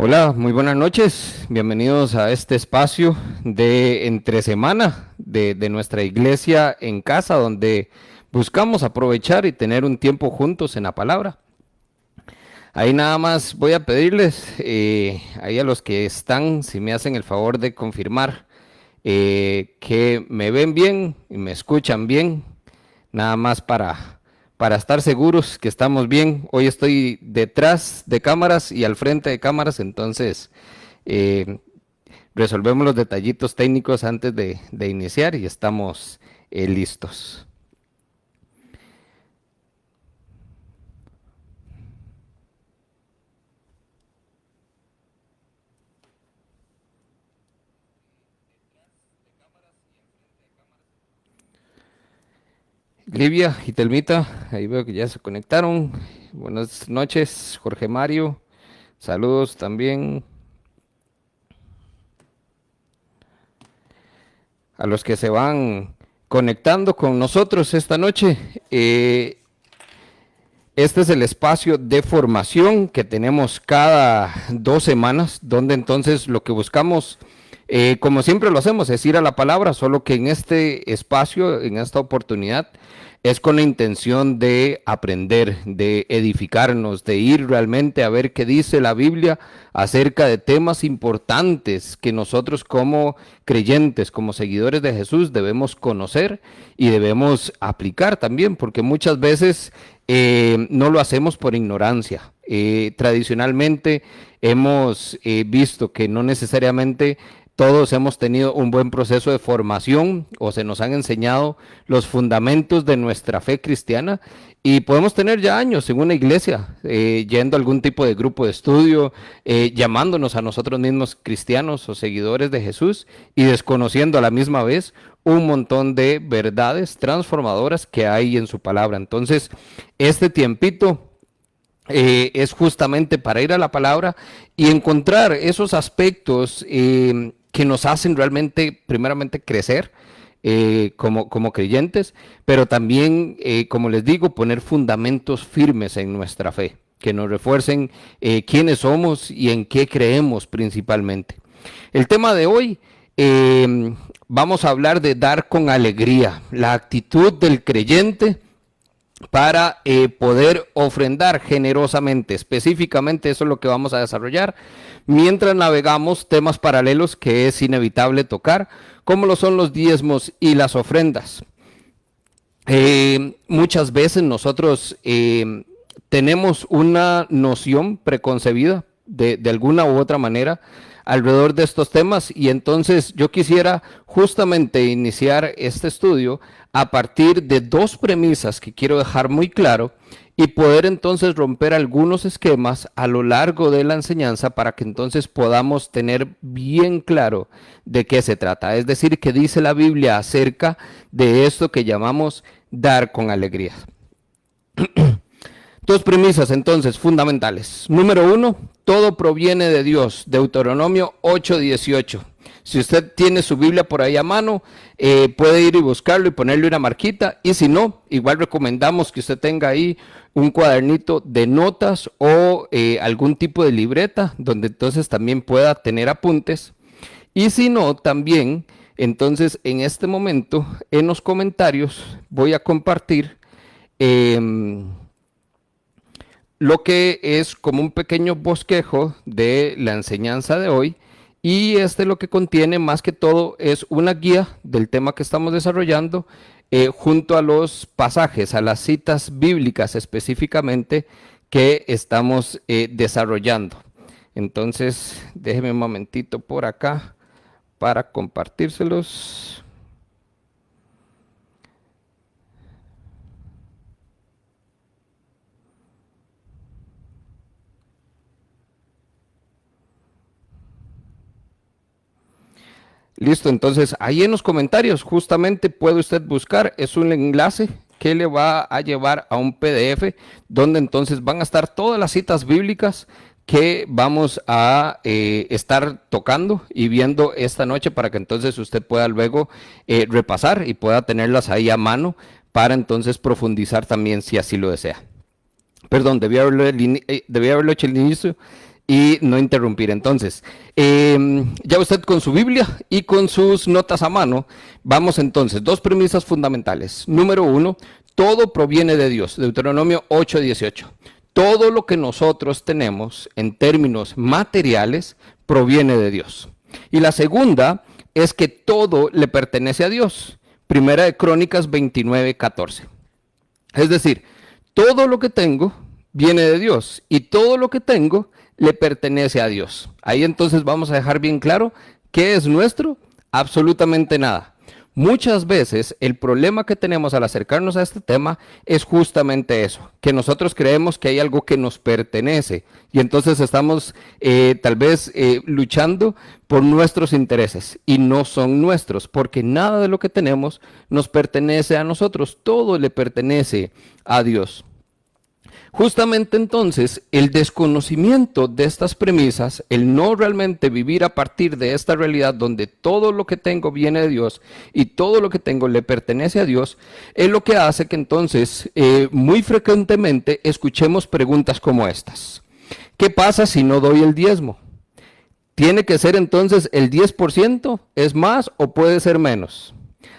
Hola, muy buenas noches. Bienvenidos a este espacio de entre semana de nuestra iglesia en casa, donde buscamos aprovechar y tener un tiempo juntos en la palabra. Ahí nada más voy a pedirles, ahí a los que están, si me hacen el favor de confirmar que me ven bien y me escuchan bien, nada más para estar seguros que estamos bien. Hoy estoy detrás de cámaras y al frente de cámaras, entonces eh, resolvemos los detallitos técnicos antes de iniciar y estamos listos. Livia y Telmita, ahí veo que ya se conectaron. Buenas noches, Jorge Mario. Saludos también a los que se van conectando con nosotros esta noche. Este es el espacio de formación que tenemos cada 2 semanas, donde entonces lo que buscamos, como siempre lo hacemos, es ir a la palabra, solo que en este espacio, en esta oportunidad, es con la intención de aprender, de edificarnos, de ir realmente a ver qué dice la Biblia acerca de temas importantes que nosotros como creyentes, como seguidores de Jesús, debemos conocer y debemos aplicar también, porque muchas veces no lo hacemos por ignorancia. Tradicionalmente hemos visto que no necesariamente todos hemos tenido un buen proceso de formación o se nos han enseñado los fundamentos de nuestra fe cristiana y podemos tener ya años en una iglesia, yendo a algún tipo de grupo de estudio, llamándonos a nosotros mismos cristianos o seguidores de Jesús y desconociendo a la misma vez un montón de verdades transformadoras que hay en su palabra. Entonces, este tiempito es justamente para ir a la palabra y encontrar esos aspectos que nos hacen realmente, primeramente, crecer como creyentes, pero también, como les digo, poner fundamentos firmes en nuestra fe, que nos refuercen quiénes somos y en qué creemos principalmente. El tema de hoy, vamos a hablar de dar con alegría, la actitud del creyente para poder ofrendar generosamente. Específicamente eso es lo que vamos a desarrollar mientras navegamos temas paralelos que es inevitable tocar, como lo son los diezmos y las ofrendas. Muchas veces nosotros tenemos una noción preconcebida de alguna u otra manera alrededor de estos temas y entonces yo quisiera justamente iniciar este estudio a partir de dos premisas que quiero dejar muy claro y poder entonces romper algunos esquemas a lo largo de la enseñanza para que entonces podamos tener bien claro de qué se trata. Es decir, que dice la Biblia acerca de esto que llamamos dar con alegría. Dos premisas entonces fundamentales. Número uno, todo proviene de Dios. Deuteronomio 8:18. Si usted tiene su Biblia por ahí a mano, puede ir y buscarlo y ponerle una marquita. Y si no, igual recomendamos que usted tenga ahí un cuadernito de notas o algún tipo de libreta donde entonces también pueda tener apuntes. Y si no, también, entonces en este momento en los comentarios voy a compartir lo que es como un pequeño bosquejo de la enseñanza de hoy y lo que contiene más que todo es una guía del tema que estamos desarrollando junto a los pasajes, a las citas bíblicas específicamente que estamos desarrollando. Entonces, déjeme un momentito por acá para compartírselos. Listo, entonces ahí en los comentarios justamente puede usted buscar, es un enlace que le va a llevar a un PDF donde entonces van a estar todas las citas bíblicas que vamos a estar tocando y viendo esta noche para que entonces usted pueda luego repasar y pueda tenerlas ahí a mano para entonces profundizar también si así lo desea. Perdón, debía haberlo hecho al inicio y no interrumpir. Entonces, ya usted con su Biblia y con sus notas a mano, vamos entonces, dos premisas fundamentales. Número uno, todo proviene de Dios, Deuteronomio 8:18. Todo lo que nosotros tenemos en términos materiales proviene de Dios. Y la segunda es que todo le pertenece a Dios. Primera de Crónicas 29:14. Es decir, todo lo que tengo viene de Dios y todo lo que tengo le pertenece a Dios. Ahí entonces vamos a dejar bien claro qué es nuestro, absolutamente nada. Muchas veces el problema que tenemos al acercarnos a este tema es justamente eso, que nosotros creemos que hay algo que nos pertenece y entonces estamos tal vez luchando por nuestros intereses y no son nuestros, porque nada de lo que tenemos nos pertenece a nosotros, todo le pertenece a Dios. Justamente entonces, el desconocimiento de estas premisas, el no realmente vivir a partir de esta realidad donde todo lo que tengo viene de Dios y todo lo que tengo le pertenece a Dios, es lo que hace que entonces muy frecuentemente escuchemos preguntas como estas. ¿Qué pasa si no doy el diezmo? ¿Tiene que ser entonces el 10%? ¿Es más o puede ser menos?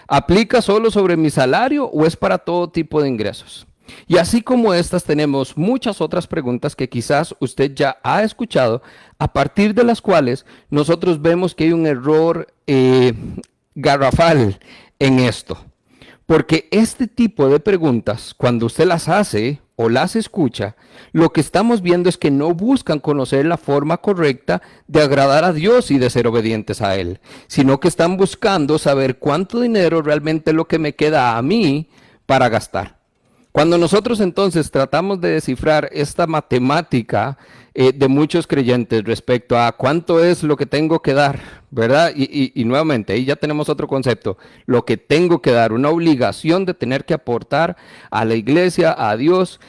¿Aplica solo sobre mi salario o es para todo tipo de ingresos? Y así como estas, tenemos muchas otras preguntas que quizás usted ya ha escuchado, a partir de las cuales nosotros vemos que hay un error garrafal en esto. Porque este tipo de preguntas, cuando usted las hace o las escucha, lo que estamos viendo es que no buscan conocer la forma correcta de agradar a Dios y de ser obedientes a Él, sino que están buscando saber cuánto dinero realmente es lo que me queda a mí para gastar. Cuando nosotros entonces tratamos de descifrar esta matemática de muchos creyentes respecto a cuánto es lo que tengo que dar, ¿verdad? Y nuevamente, ahí ya tenemos otro concepto, lo que tengo que dar, una obligación de tener que aportar a la iglesia, a Dios,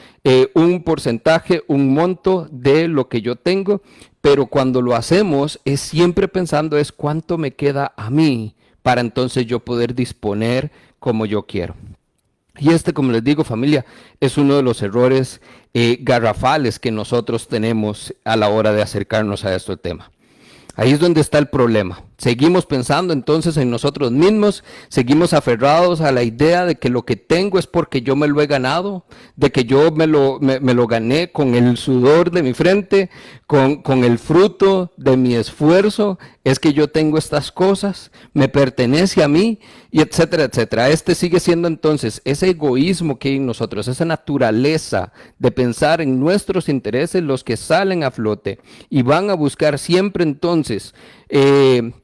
un porcentaje, un monto de lo que yo tengo, pero cuando lo hacemos es siempre pensando es cuánto me queda a mí para entonces yo poder disponer como yo quiero. Y este, como les digo, familia, es uno de los errores garrafales que nosotros tenemos a la hora de acercarnos a este tema. Ahí es donde está el problema. Seguimos pensando entonces en nosotros mismos, seguimos aferrados a la idea de que lo que tengo es porque yo me lo he ganado, de que yo me lo gané con el sudor de mi frente, con el fruto de mi esfuerzo, es que yo tengo estas cosas, me pertenece a mí, y etcétera, etcétera. Este sigue siendo entonces ese egoísmo que hay en nosotros, esa naturaleza de pensar en nuestros intereses, los que salen a flote y van a buscar siempre entonces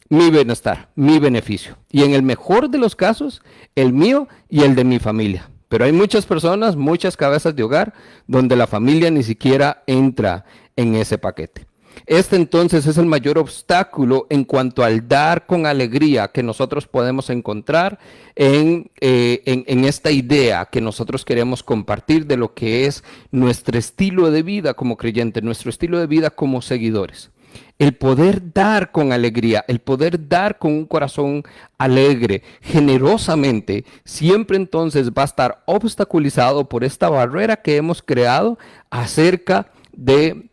mi bienestar, mi beneficio. Y en el mejor de los casos, el mío y el de mi familia. Pero hay muchas personas, muchas cabezas de hogar, donde la familia ni siquiera entra en ese paquete. Este entonces es el mayor obstáculo en cuanto al dar con alegría que nosotros podemos encontrar en esta idea que nosotros queremos compartir de lo que es nuestro estilo de vida como creyentes, nuestro estilo de vida como seguidores. El poder dar con alegría, el poder dar con un corazón alegre, generosamente, siempre entonces va a estar obstaculizado por esta barrera que hemos creado acerca de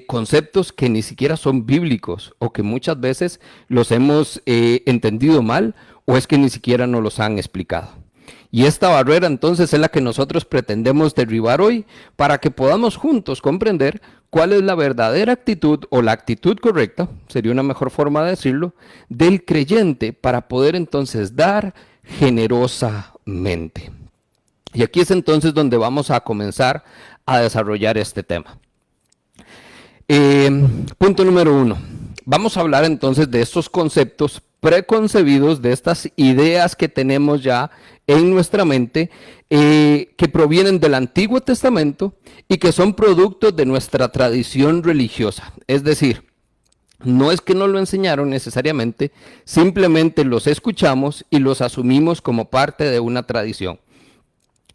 conceptos que ni siquiera son bíblicos o que muchas veces los hemos entendido mal o es que ni siquiera nos los han explicado. Y esta barrera entonces es la que nosotros pretendemos derribar hoy para que podamos juntos comprender cuál es la verdadera actitud o la actitud correcta, sería una mejor forma de decirlo, del creyente para poder entonces dar generosamente. Y aquí es entonces donde vamos a comenzar a desarrollar este tema. Punto número 1. Vamos a hablar entonces de estos conceptos preconcebidos, de estas ideas que tenemos ya en nuestra mente, que provienen del Antiguo Testamento y que son productos de nuestra tradición religiosa. Es decir, no es que nos lo enseñaron necesariamente, simplemente los escuchamos y los asumimos como parte de una tradición.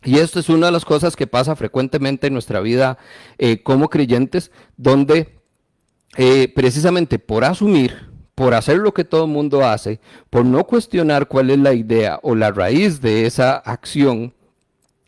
Y esto es una de las cosas que pasa frecuentemente en nuestra vida como creyentes, donde precisamente por asumir, por hacer lo que todo el mundo hace, por no cuestionar cuál es la idea o la raíz de esa acción,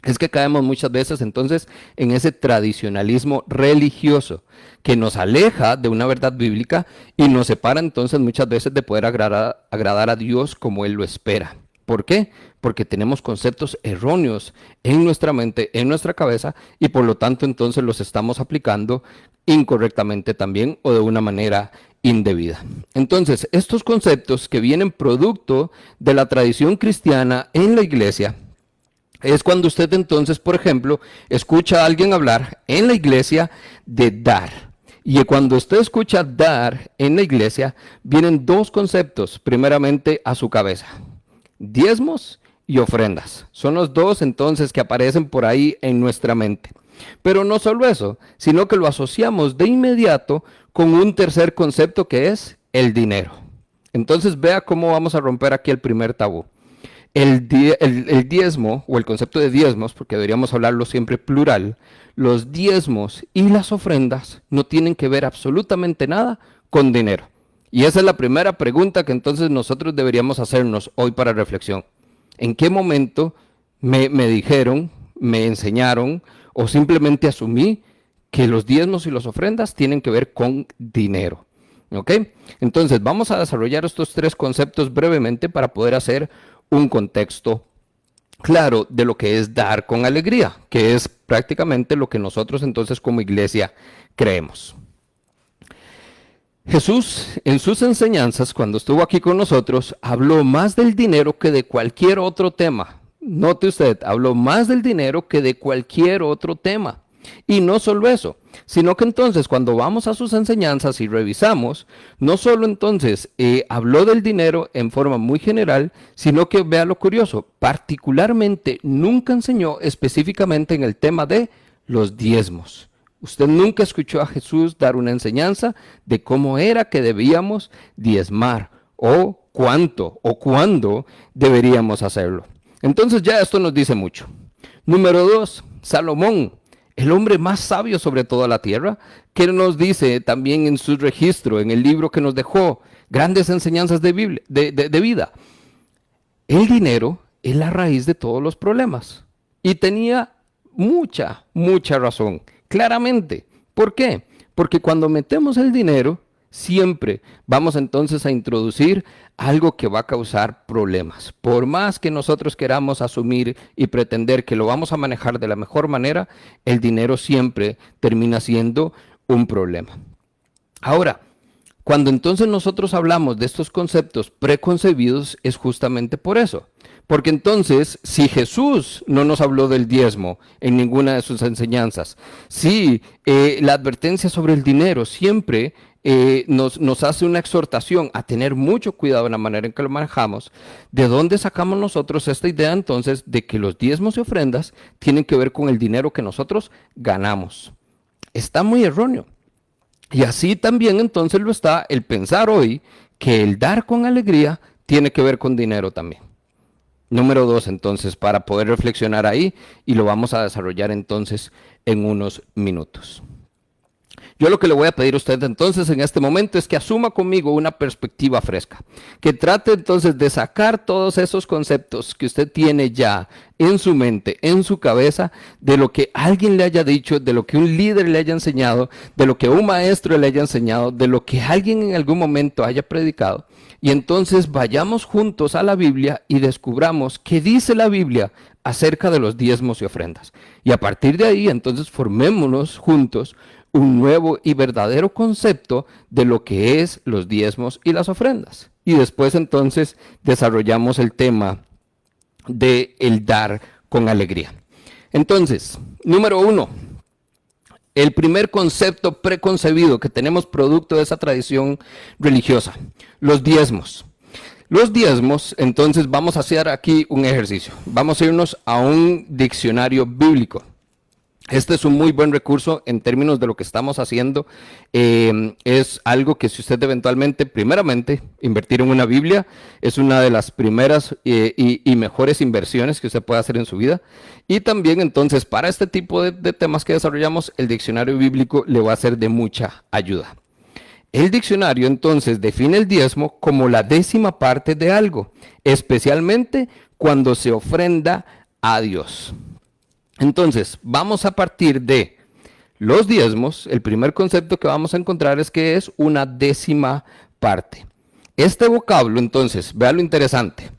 es que caemos muchas veces entonces en ese tradicionalismo religioso que nos aleja de una verdad bíblica y nos separa entonces muchas veces de poder agradar a Dios como Él lo espera. ¿Por qué? Porque tenemos conceptos erróneos en nuestra mente, en nuestra cabeza, y por lo tanto entonces los estamos aplicando incorrectamente también o de una manera indebida. Entonces, estos conceptos que vienen producto de la tradición cristiana en la iglesia, es cuando usted entonces, por ejemplo, escucha a alguien hablar en la iglesia de dar. Y cuando usted escucha dar en la iglesia, vienen dos conceptos primeramente a su cabeza: diezmos y ofrendas. Son los dos entonces que aparecen por ahí en nuestra mente. Pero no solo eso, sino que lo asociamos de inmediato con un tercer concepto que es el dinero. Entonces vea cómo vamos a romper aquí el primer tabú. El diezmo, o el concepto de diezmos, porque deberíamos hablarlo siempre plural, los diezmos y las ofrendas no tienen que ver absolutamente nada con dinero. Y esa es la primera pregunta que entonces nosotros deberíamos hacernos hoy para reflexión. ¿En qué momento me dijeron, me enseñaron o simplemente asumí que los diezmos y las ofrendas tienen que ver con dinero? ¿Ok? Entonces vamos a desarrollar estos tres conceptos brevemente para poder hacer un contexto claro de lo que es dar con alegría, que es prácticamente lo que nosotros entonces como iglesia creemos. Jesús en sus enseñanzas, cuando estuvo aquí con nosotros, habló más del dinero que de cualquier otro tema. Note usted, habló más del dinero que de cualquier otro tema. Y no solo eso, sino que entonces cuando vamos a sus enseñanzas y revisamos, no solo entonces habló del dinero en forma muy general, sino que vea lo curioso, particularmente nunca enseñó específicamente en el tema de los diezmos. Usted nunca escuchó a Jesús dar una enseñanza de cómo era que debíamos diezmar o cuánto o cuándo deberíamos hacerlo. Entonces ya esto nos dice mucho. Número 2, Salomón, el hombre más sabio sobre toda la tierra, que nos dice también en su registro, en el libro que nos dejó, grandes enseñanzas de vida. El dinero es la raíz de todos los problemas. Y tenía mucha razón, claramente. ¿Por qué? Porque cuando metemos el dinero, siempre vamos entonces a introducir algo que va a causar problemas. Por más que nosotros queramos asumir y pretender que lo vamos a manejar de la mejor manera, el dinero siempre termina siendo un problema. Ahora, cuando entonces nosotros hablamos de estos conceptos preconcebidos, es justamente por eso. Porque entonces, si Jesús no nos habló del diezmo en ninguna de sus enseñanzas, si la advertencia sobre el dinero siempre nos hace una exhortación a tener mucho cuidado en la manera en que lo manejamos, ¿de dónde sacamos nosotros esta idea entonces de que los diezmos y ofrendas tienen que ver con el dinero que nosotros ganamos? Está muy erróneo. Y así también entonces lo está el pensar hoy que el dar con alegría tiene que ver con dinero también. Número 2, entonces, para poder reflexionar ahí, y lo vamos a desarrollar entonces en unos minutos. Yo lo que le voy a pedir a usted entonces en este momento es que asuma conmigo una perspectiva fresca, que trate entonces de sacar todos esos conceptos que usted tiene ya en su mente, en su cabeza, de lo que alguien le haya dicho, de lo que un líder le haya enseñado, de lo que un maestro le haya enseñado, de lo que alguien en algún momento haya predicado. Y entonces vayamos juntos a la Biblia y descubramos qué dice la Biblia acerca de los diezmos y ofrendas. Y a partir de ahí entonces formémonos juntos un nuevo y verdadero concepto de lo que es los diezmos y las ofrendas. Y después entonces desarrollamos el tema de el dar con alegría. Entonces, número 1, el primer concepto preconcebido que tenemos producto de esa tradición religiosa, los diezmos. Los diezmos, entonces vamos a hacer aquí un ejercicio. Vamos a irnos a un diccionario bíblico. Este es un muy buen recurso en términos de lo que estamos haciendo. Es algo que si usted eventualmente, primeramente, invertir en una Biblia es una de las primeras y mejores inversiones que usted puede hacer en su vida. Y también entonces para este tipo de temas que desarrollamos, el diccionario bíblico le va a ser de mucha ayuda. El diccionario entonces define el diezmo como la 10ª parte de algo, especialmente cuando se ofrenda a Dios. Entonces, vamos a partir de los diezmos. El primer concepto que vamos a encontrar es que es una décima parte. Este vocablo, entonces, vea lo interesante.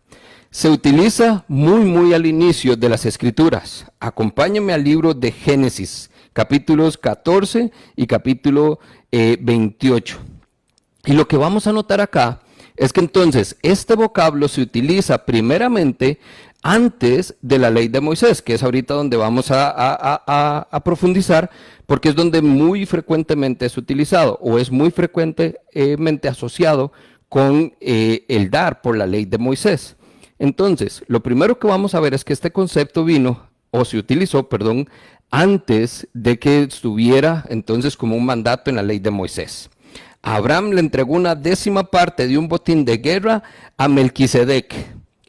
Se utiliza muy al inicio de las escrituras. Acompáñame al libro de Génesis, capítulos 14 y capítulo 28. Y lo que vamos a notar acá es que entonces este vocablo se utiliza primeramente antes de la ley de Moisés, que es ahorita donde vamos a profundizar, porque es donde muy frecuentemente es utilizado o es muy frecuentemente asociado con el dar por la ley de Moisés. Entonces, lo primero que vamos a ver es que este concepto vino, o se utilizó, perdón, antes de que estuviera entonces como un mandato en la ley de Moisés. Abraham le entregó una décima parte de un botín de guerra a Melquisedec.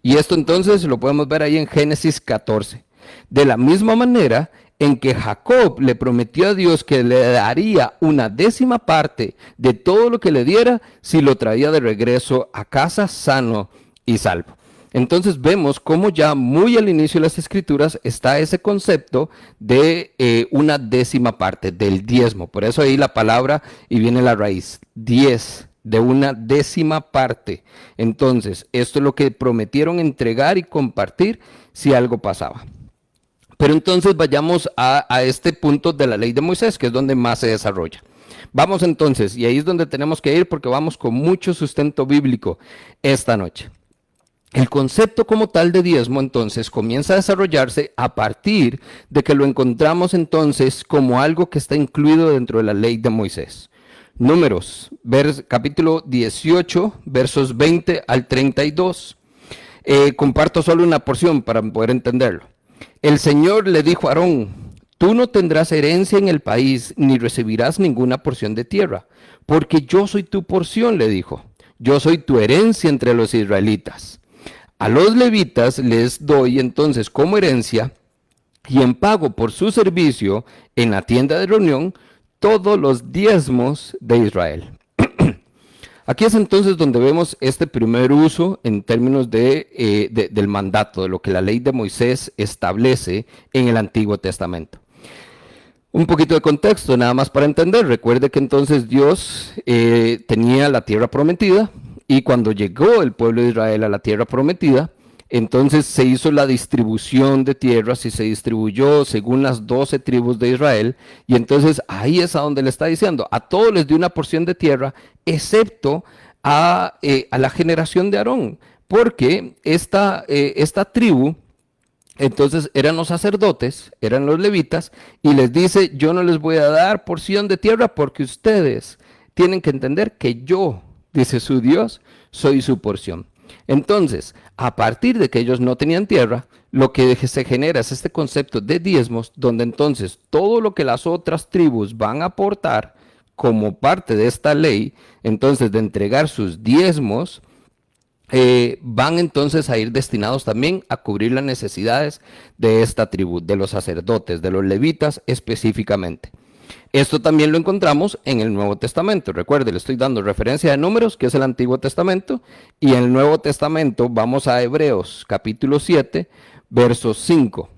Y esto entonces lo podemos ver ahí en Génesis 14. De la misma manera en que Jacob le prometió a Dios que le daría una décima parte de todo lo que le diera si lo traía de regreso a casa sano y salvo. Entonces vemos cómo ya muy al inicio de las escrituras está ese concepto de una décima parte, del diezmo. Por eso ahí la palabra y viene la raíz, 10, de una décima parte. Entonces, esto es lo que prometieron entregar y compartir si algo pasaba. Pero entonces vayamos a este punto de la ley de Moisés, que es donde más se desarrolla. Vamos entonces, y ahí es donde tenemos que ir porque vamos con mucho sustento bíblico esta noche. El concepto como tal de diezmo entonces comienza a desarrollarse a partir de que lo encontramos entonces como algo que está incluido dentro de la ley de Moisés. Números, capítulo 18, versos 20 al 32. Comparto solo una porción para poder entenderlo. El Señor le dijo a Aarón: tú no tendrás herencia en el país, ni recibirás ninguna porción de tierra, porque yo soy tu porción, le dijo. Yo soy tu herencia entre los israelitas. A los levitas les doy entonces como herencia y en pago por su servicio en la tienda de reunión todos los diezmos de Israel. Aquí es entonces donde vemos este primer uso en términos del mandato, de lo que la ley de Moisés establece en el Antiguo Testamento. Un poquito de contexto, nada más para entender. Recuerde que entonces Dios tenía la tierra prometida. Y cuando llegó el pueblo de Israel a la tierra prometida, entonces se hizo la distribución de tierras y se distribuyó según las 12 tribus de Israel. Y entonces ahí es a donde le está diciendo, a todos les dio una porción de tierra, excepto a la generación de Aarón. Porque esta tribu, entonces eran los sacerdotes, eran los levitas, y les dice, yo no les voy a dar porción de tierra porque ustedes tienen que entender que yo, dice su Dios, soy su porción. Entonces, a partir de que ellos no tenían tierra, lo que se genera es este concepto de diezmos, donde entonces todo lo que las otras tribus van a aportar como parte de esta ley, entonces de entregar sus diezmos, van entonces a ir destinados también a cubrir las necesidades de esta tribu, de los sacerdotes, de los levitas específicamente. Esto también lo encontramos en el Nuevo Testamento. Recuerde, le estoy dando referencia de Números, que es el Antiguo Testamento, y en el Nuevo Testamento vamos a Hebreos, capítulo 7, verso 5.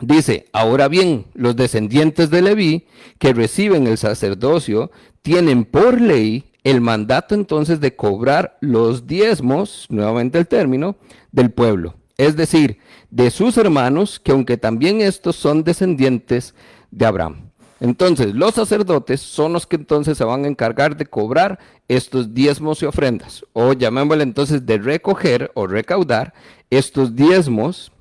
Dice, ahora bien, los descendientes de Leví, que reciben el sacerdocio, tienen por ley el mandato entonces de cobrar los diezmos, nuevamente el término, del pueblo. Es decir, de sus hermanos, que aunque también estos son descendientes de Abraham. Entonces, los sacerdotes son los que entonces se van a encargar de cobrar estos diezmos y ofrendas, o llamémosle entonces de recoger o recaudar estos diezmos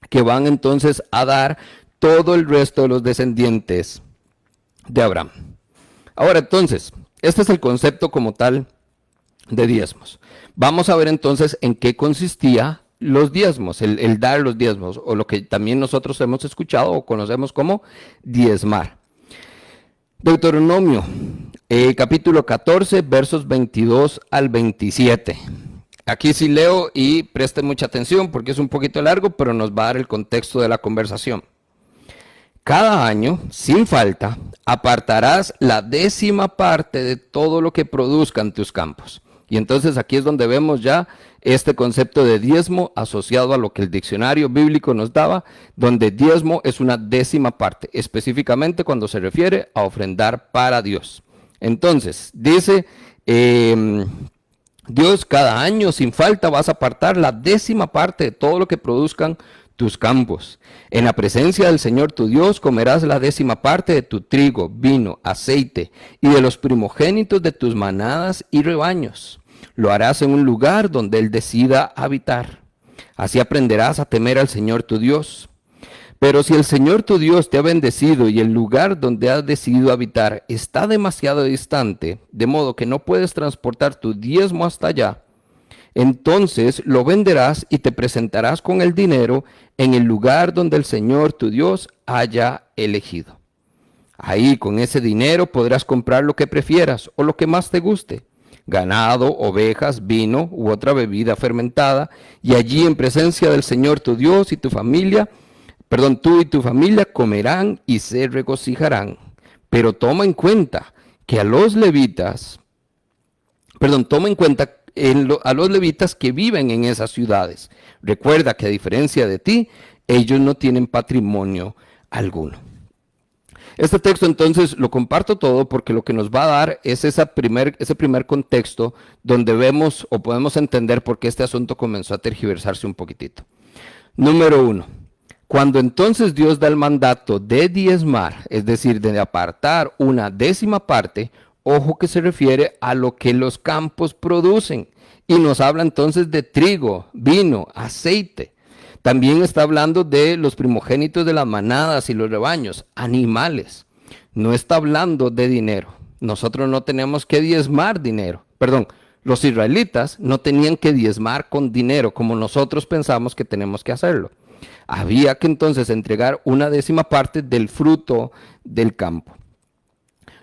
que van entonces a dar todo el resto de los descendientes de Abraham. Ahora entonces, este es el concepto como tal de diezmos. Vamos a ver entonces en qué consistía los diezmos, el dar los diezmos, o lo que también nosotros hemos escuchado o conocemos como diezmar. Deuteronomio, capítulo 14, versos 22 al 27. Aquí sí leo y presten mucha atención porque es un poquito largo, pero nos va a dar el contexto de la conversación. Cada año, sin falta, apartarás la 10ª parte de todo lo que produzcan tus campos, Y entonces aquí es donde vemos ya este concepto de diezmo asociado a lo que el diccionario bíblico nos daba, donde diezmo es una décima parte, específicamente cuando se refiere a ofrendar para Dios. Entonces, dice Dios, cada año sin falta vas a apartar la décima parte de todo lo que produzcan tus campos. En la presencia del Señor tu Dios comerás la décima parte de tu trigo, vino, aceite y de los primogénitos de tus manadas y rebaños. Lo harás en un lugar donde Él decida habitar. Así aprenderás a temer al Señor tu Dios. Pero si el Señor tu Dios te ha bendecido y el lugar donde has decidido habitar está demasiado distante, de modo que no puedes transportar tu diezmo hasta allá, entonces lo venderás y te presentarás con el dinero en el lugar donde el Señor tu Dios haya elegido. Ahí con ese dinero podrás comprar lo que prefieras o lo que más te guste, ganado, ovejas, vino u otra bebida fermentada, y allí en presencia del Señor tu Dios y tu familia, tú y tu familia comerán y se regocijarán. Pero toma en cuenta que a los levitas, toma en cuenta a los levitas que viven en esas ciudades. Recuerda que a diferencia de ti, ellos no tienen patrimonio alguno. Este texto entonces lo comparto todo porque lo que nos va a dar es ese primer contexto donde vemos o podemos entender por qué este asunto comenzó a tergiversarse un poquitito. Número 1. Cuando entonces Dios da el mandato de diezmar, es decir, de apartar una décima parte, ojo que se refiere a lo que los campos producen. Y nos habla entonces de trigo, vino, aceite. También está hablando de los primogénitos de las manadas y los rebaños, animales. No está hablando de dinero. Nosotros no tenemos que diezmar dinero. Los israelitas no tenían que diezmar con dinero como nosotros pensamos que tenemos que hacerlo. Había que entonces entregar una décima parte del fruto del campo.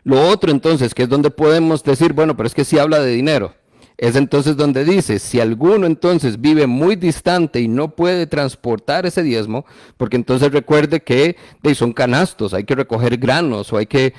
Lo otro entonces, que es donde podemos decir, bueno, pero es que sí habla de dinero. Es entonces donde dice, si alguno entonces vive muy distante y no puede transportar ese diezmo, porque entonces recuerde que son canastos, hay que recoger granos o hay que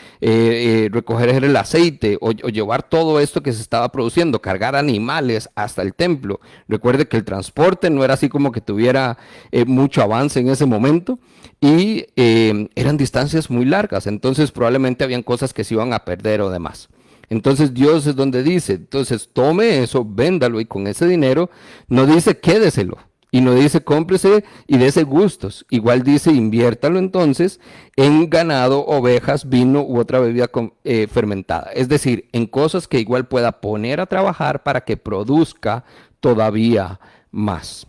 recoger el aceite o llevar todo esto que se estaba produciendo, cargar animales hasta el templo. Recuerde que el transporte no era así como que tuviera mucho avance en ese momento y eran distancias muy largas, entonces probablemente habían cosas que se iban a perder o demás. Entonces Dios es donde dice, entonces tome eso, véndalo y con ese dinero no dice quédeselo y no dice cómprese y dese gustos. Igual dice inviértalo entonces en ganado, ovejas, vino u otra bebida fermentada. Es decir, en cosas que igual pueda poner a trabajar para que produzca todavía más.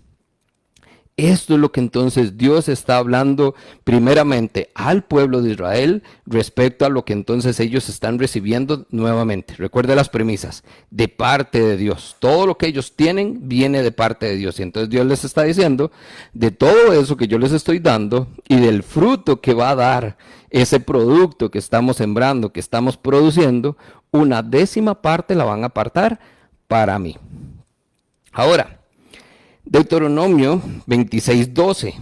Esto es lo que entonces Dios está hablando primeramente al pueblo de Israel respecto a lo que entonces ellos están recibiendo nuevamente. Recuerde las premisas, de parte de Dios. Todo lo que ellos tienen viene de parte de Dios. Y entonces Dios les está diciendo, de todo eso que yo les estoy dando y del fruto que va a dar ese producto que estamos sembrando, que estamos produciendo, una décima parte la van a apartar para mí. Ahora, Deuteronomio 26:12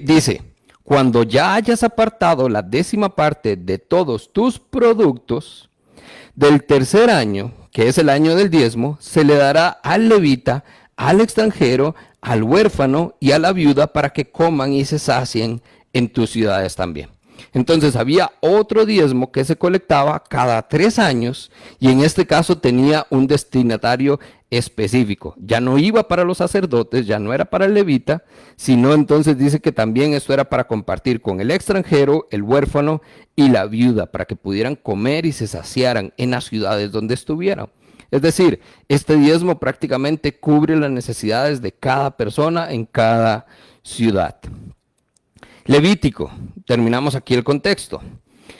dice, cuando ya hayas apartado la décima parte de todos tus productos, del tercer año, que es el año del diezmo, se le dará al levita, al extranjero, al huérfano y a la viuda para que coman y se sacien en tus ciudades también. Entonces había otro diezmo que se colectaba cada 3 años y en este caso tenía un destinatario específico. Ya no iba para los sacerdotes, ya no era para el levita, sino entonces dice que también esto era para compartir con el extranjero, el huérfano y la viuda, para que pudieran comer y se saciaran en las ciudades donde estuvieran. Es decir, este diezmo prácticamente cubre las necesidades de cada persona en cada ciudad. Levítico, terminamos aquí el contexto.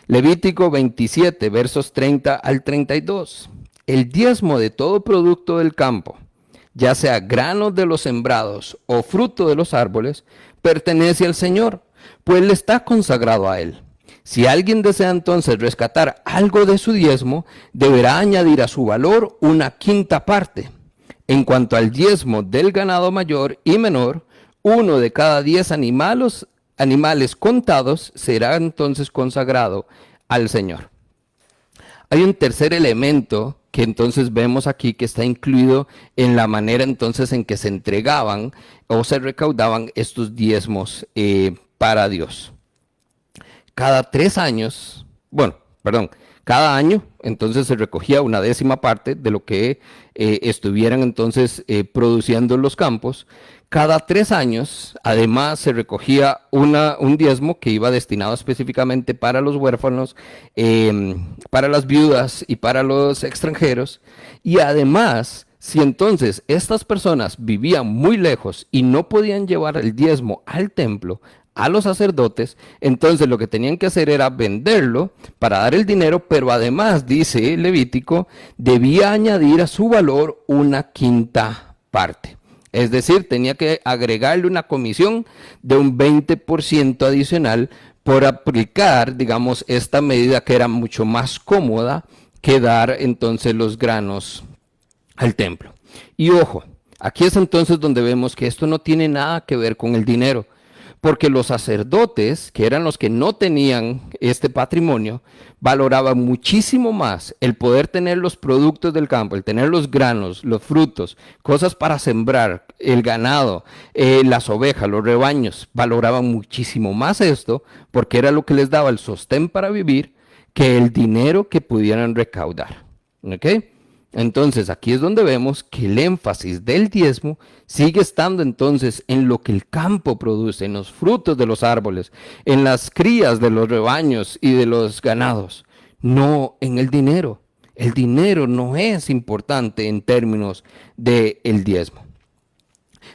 Levítico 27, versos 30 al 32. El diezmo de todo producto del campo, ya sea grano de los sembrados o fruto de los árboles, pertenece al Señor, pues le está consagrado a Él. Si alguien desea entonces rescatar algo de su diezmo, deberá añadir a su valor una quinta parte. En cuanto al diezmo del ganado mayor y menor, 1 de cada 10 animales contados será entonces consagrado al Señor. Hay un tercer elemento que entonces vemos aquí que está incluido en la manera entonces en que se entregaban o se recaudaban estos diezmos para Dios. Cada 3 años, bueno, perdón, cada año entonces se recogía una décima parte de lo que estuvieran entonces produciendo los campos. Cada 3 años, además, se recogía un diezmo que iba destinado específicamente para los huérfanos, para las viudas y para los extranjeros. Y además, si entonces estas personas vivían muy lejos y no podían llevar el diezmo al templo, a los sacerdotes, entonces lo que tenían que hacer era venderlo para dar el dinero, pero además, dice Levítico, debía añadir a su valor una quinta parte. Es decir, tenía que agregarle una comisión de un 20% adicional por aplicar, digamos, esta medida que era mucho más cómoda que dar entonces los granos al templo. Y ojo, aquí es entonces donde vemos que esto no tiene nada que ver con el dinero, porque los sacerdotes, que eran los que no tenían este patrimonio, valoraban muchísimo más el poder tener los productos del campo, el tener los granos, los frutos, cosas para sembrar, el ganado, las ovejas, los rebaños, valoraban muchísimo más esto, porque era lo que les daba el sostén para vivir, que el dinero que pudieran recaudar. ¿Ok? Entonces aquí es donde vemos que el énfasis del diezmo sigue estando entonces en lo que el campo produce, en los frutos de los árboles, en las crías de los rebaños y de los ganados, no en el dinero. El dinero no es importante en términos del diezmo.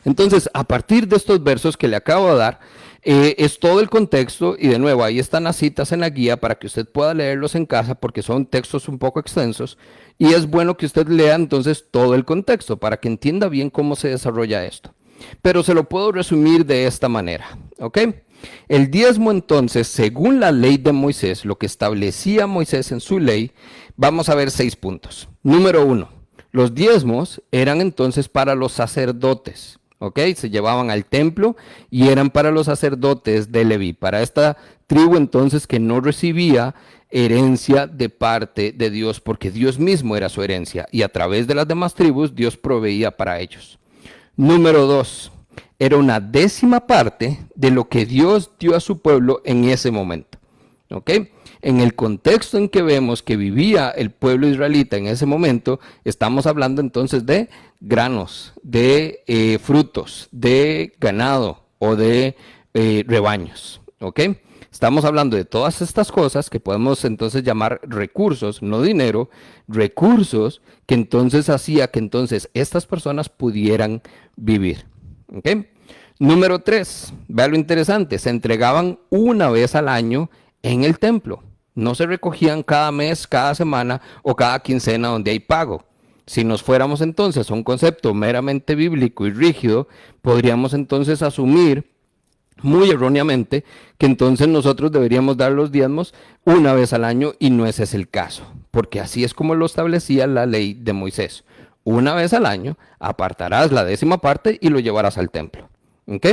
Entonces, a partir de estos versos que le acabo de dar, es todo el contexto, y de nuevo, ahí están las citas en la guía para que usted pueda leerlos en casa, porque son textos un poco extensos, y es bueno que usted lea entonces todo el contexto para que entienda bien cómo se desarrolla esto. Pero se lo puedo resumir de esta manera, ¿ok? El diezmo entonces, según la ley de Moisés, lo que establecía Moisés en su ley, vamos a ver 6 puntos. Número 1, los diezmos eran entonces para los sacerdotes. ¿Ok? Se llevaban al templo y eran para los sacerdotes de Leví, para esta tribu entonces que no recibía herencia de parte de Dios, porque Dios mismo era su herencia y a través de las demás tribus Dios proveía para ellos. Número 2, era una décima parte de lo que Dios dio a su pueblo en ese momento. ¿Ok? En el contexto en que vemos que vivía el pueblo israelita en ese momento, estamos hablando entonces de granos, de frutos, de ganado o de rebaños. ¿Ok? Estamos hablando de todas estas cosas que podemos entonces llamar recursos, no dinero, recursos que entonces hacía que entonces estas personas pudieran vivir. ¿Ok? Número 3, vea lo interesante, se entregaban una vez al año en el templo. No se recogían cada mes, cada semana o cada quincena donde hay pago. Si nos fuéramos entonces a un concepto meramente bíblico y rígido, podríamos entonces asumir muy erróneamente que entonces nosotros deberíamos dar los diezmos una vez al año y no ese es el caso, porque así es como lo establecía la ley de Moisés. Una vez al año apartarás la décima parte y lo llevarás al templo. ¿Ok?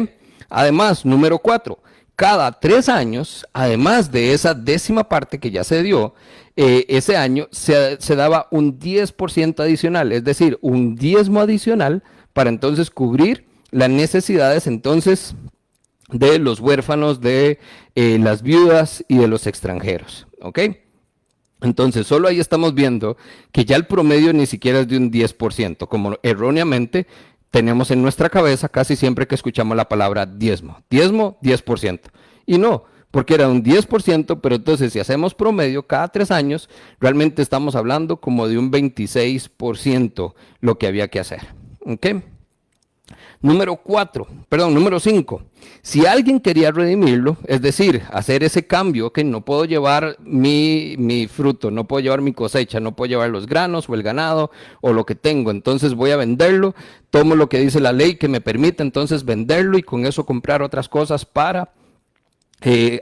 Además, número 4. Cada 3 años, además de esa décima parte que ya se dio, ese año se daba un 10% adicional, es decir, un diezmo adicional para entonces cubrir las necesidades entonces de los huérfanos, de las viudas y de los extranjeros. ¿Ok? Entonces, solo ahí estamos viendo que ya el promedio ni siquiera es de un 10%, como erróneamente tenemos en nuestra cabeza casi siempre que escuchamos la palabra diezmo. Diezmo, 10%. Y no, porque era un 10%, pero entonces si hacemos promedio cada 3 años, realmente estamos hablando como de un 26% lo que había que hacer. ¿Ok? Número 5. Si alguien quería redimirlo, es decir, hacer ese cambio, que no puedo llevar mi fruto, no puedo llevar mi cosecha, no puedo llevar los granos o el ganado o lo que tengo, entonces voy a venderlo, tomo lo que dice la ley que me permite entonces venderlo y con eso comprar otras cosas para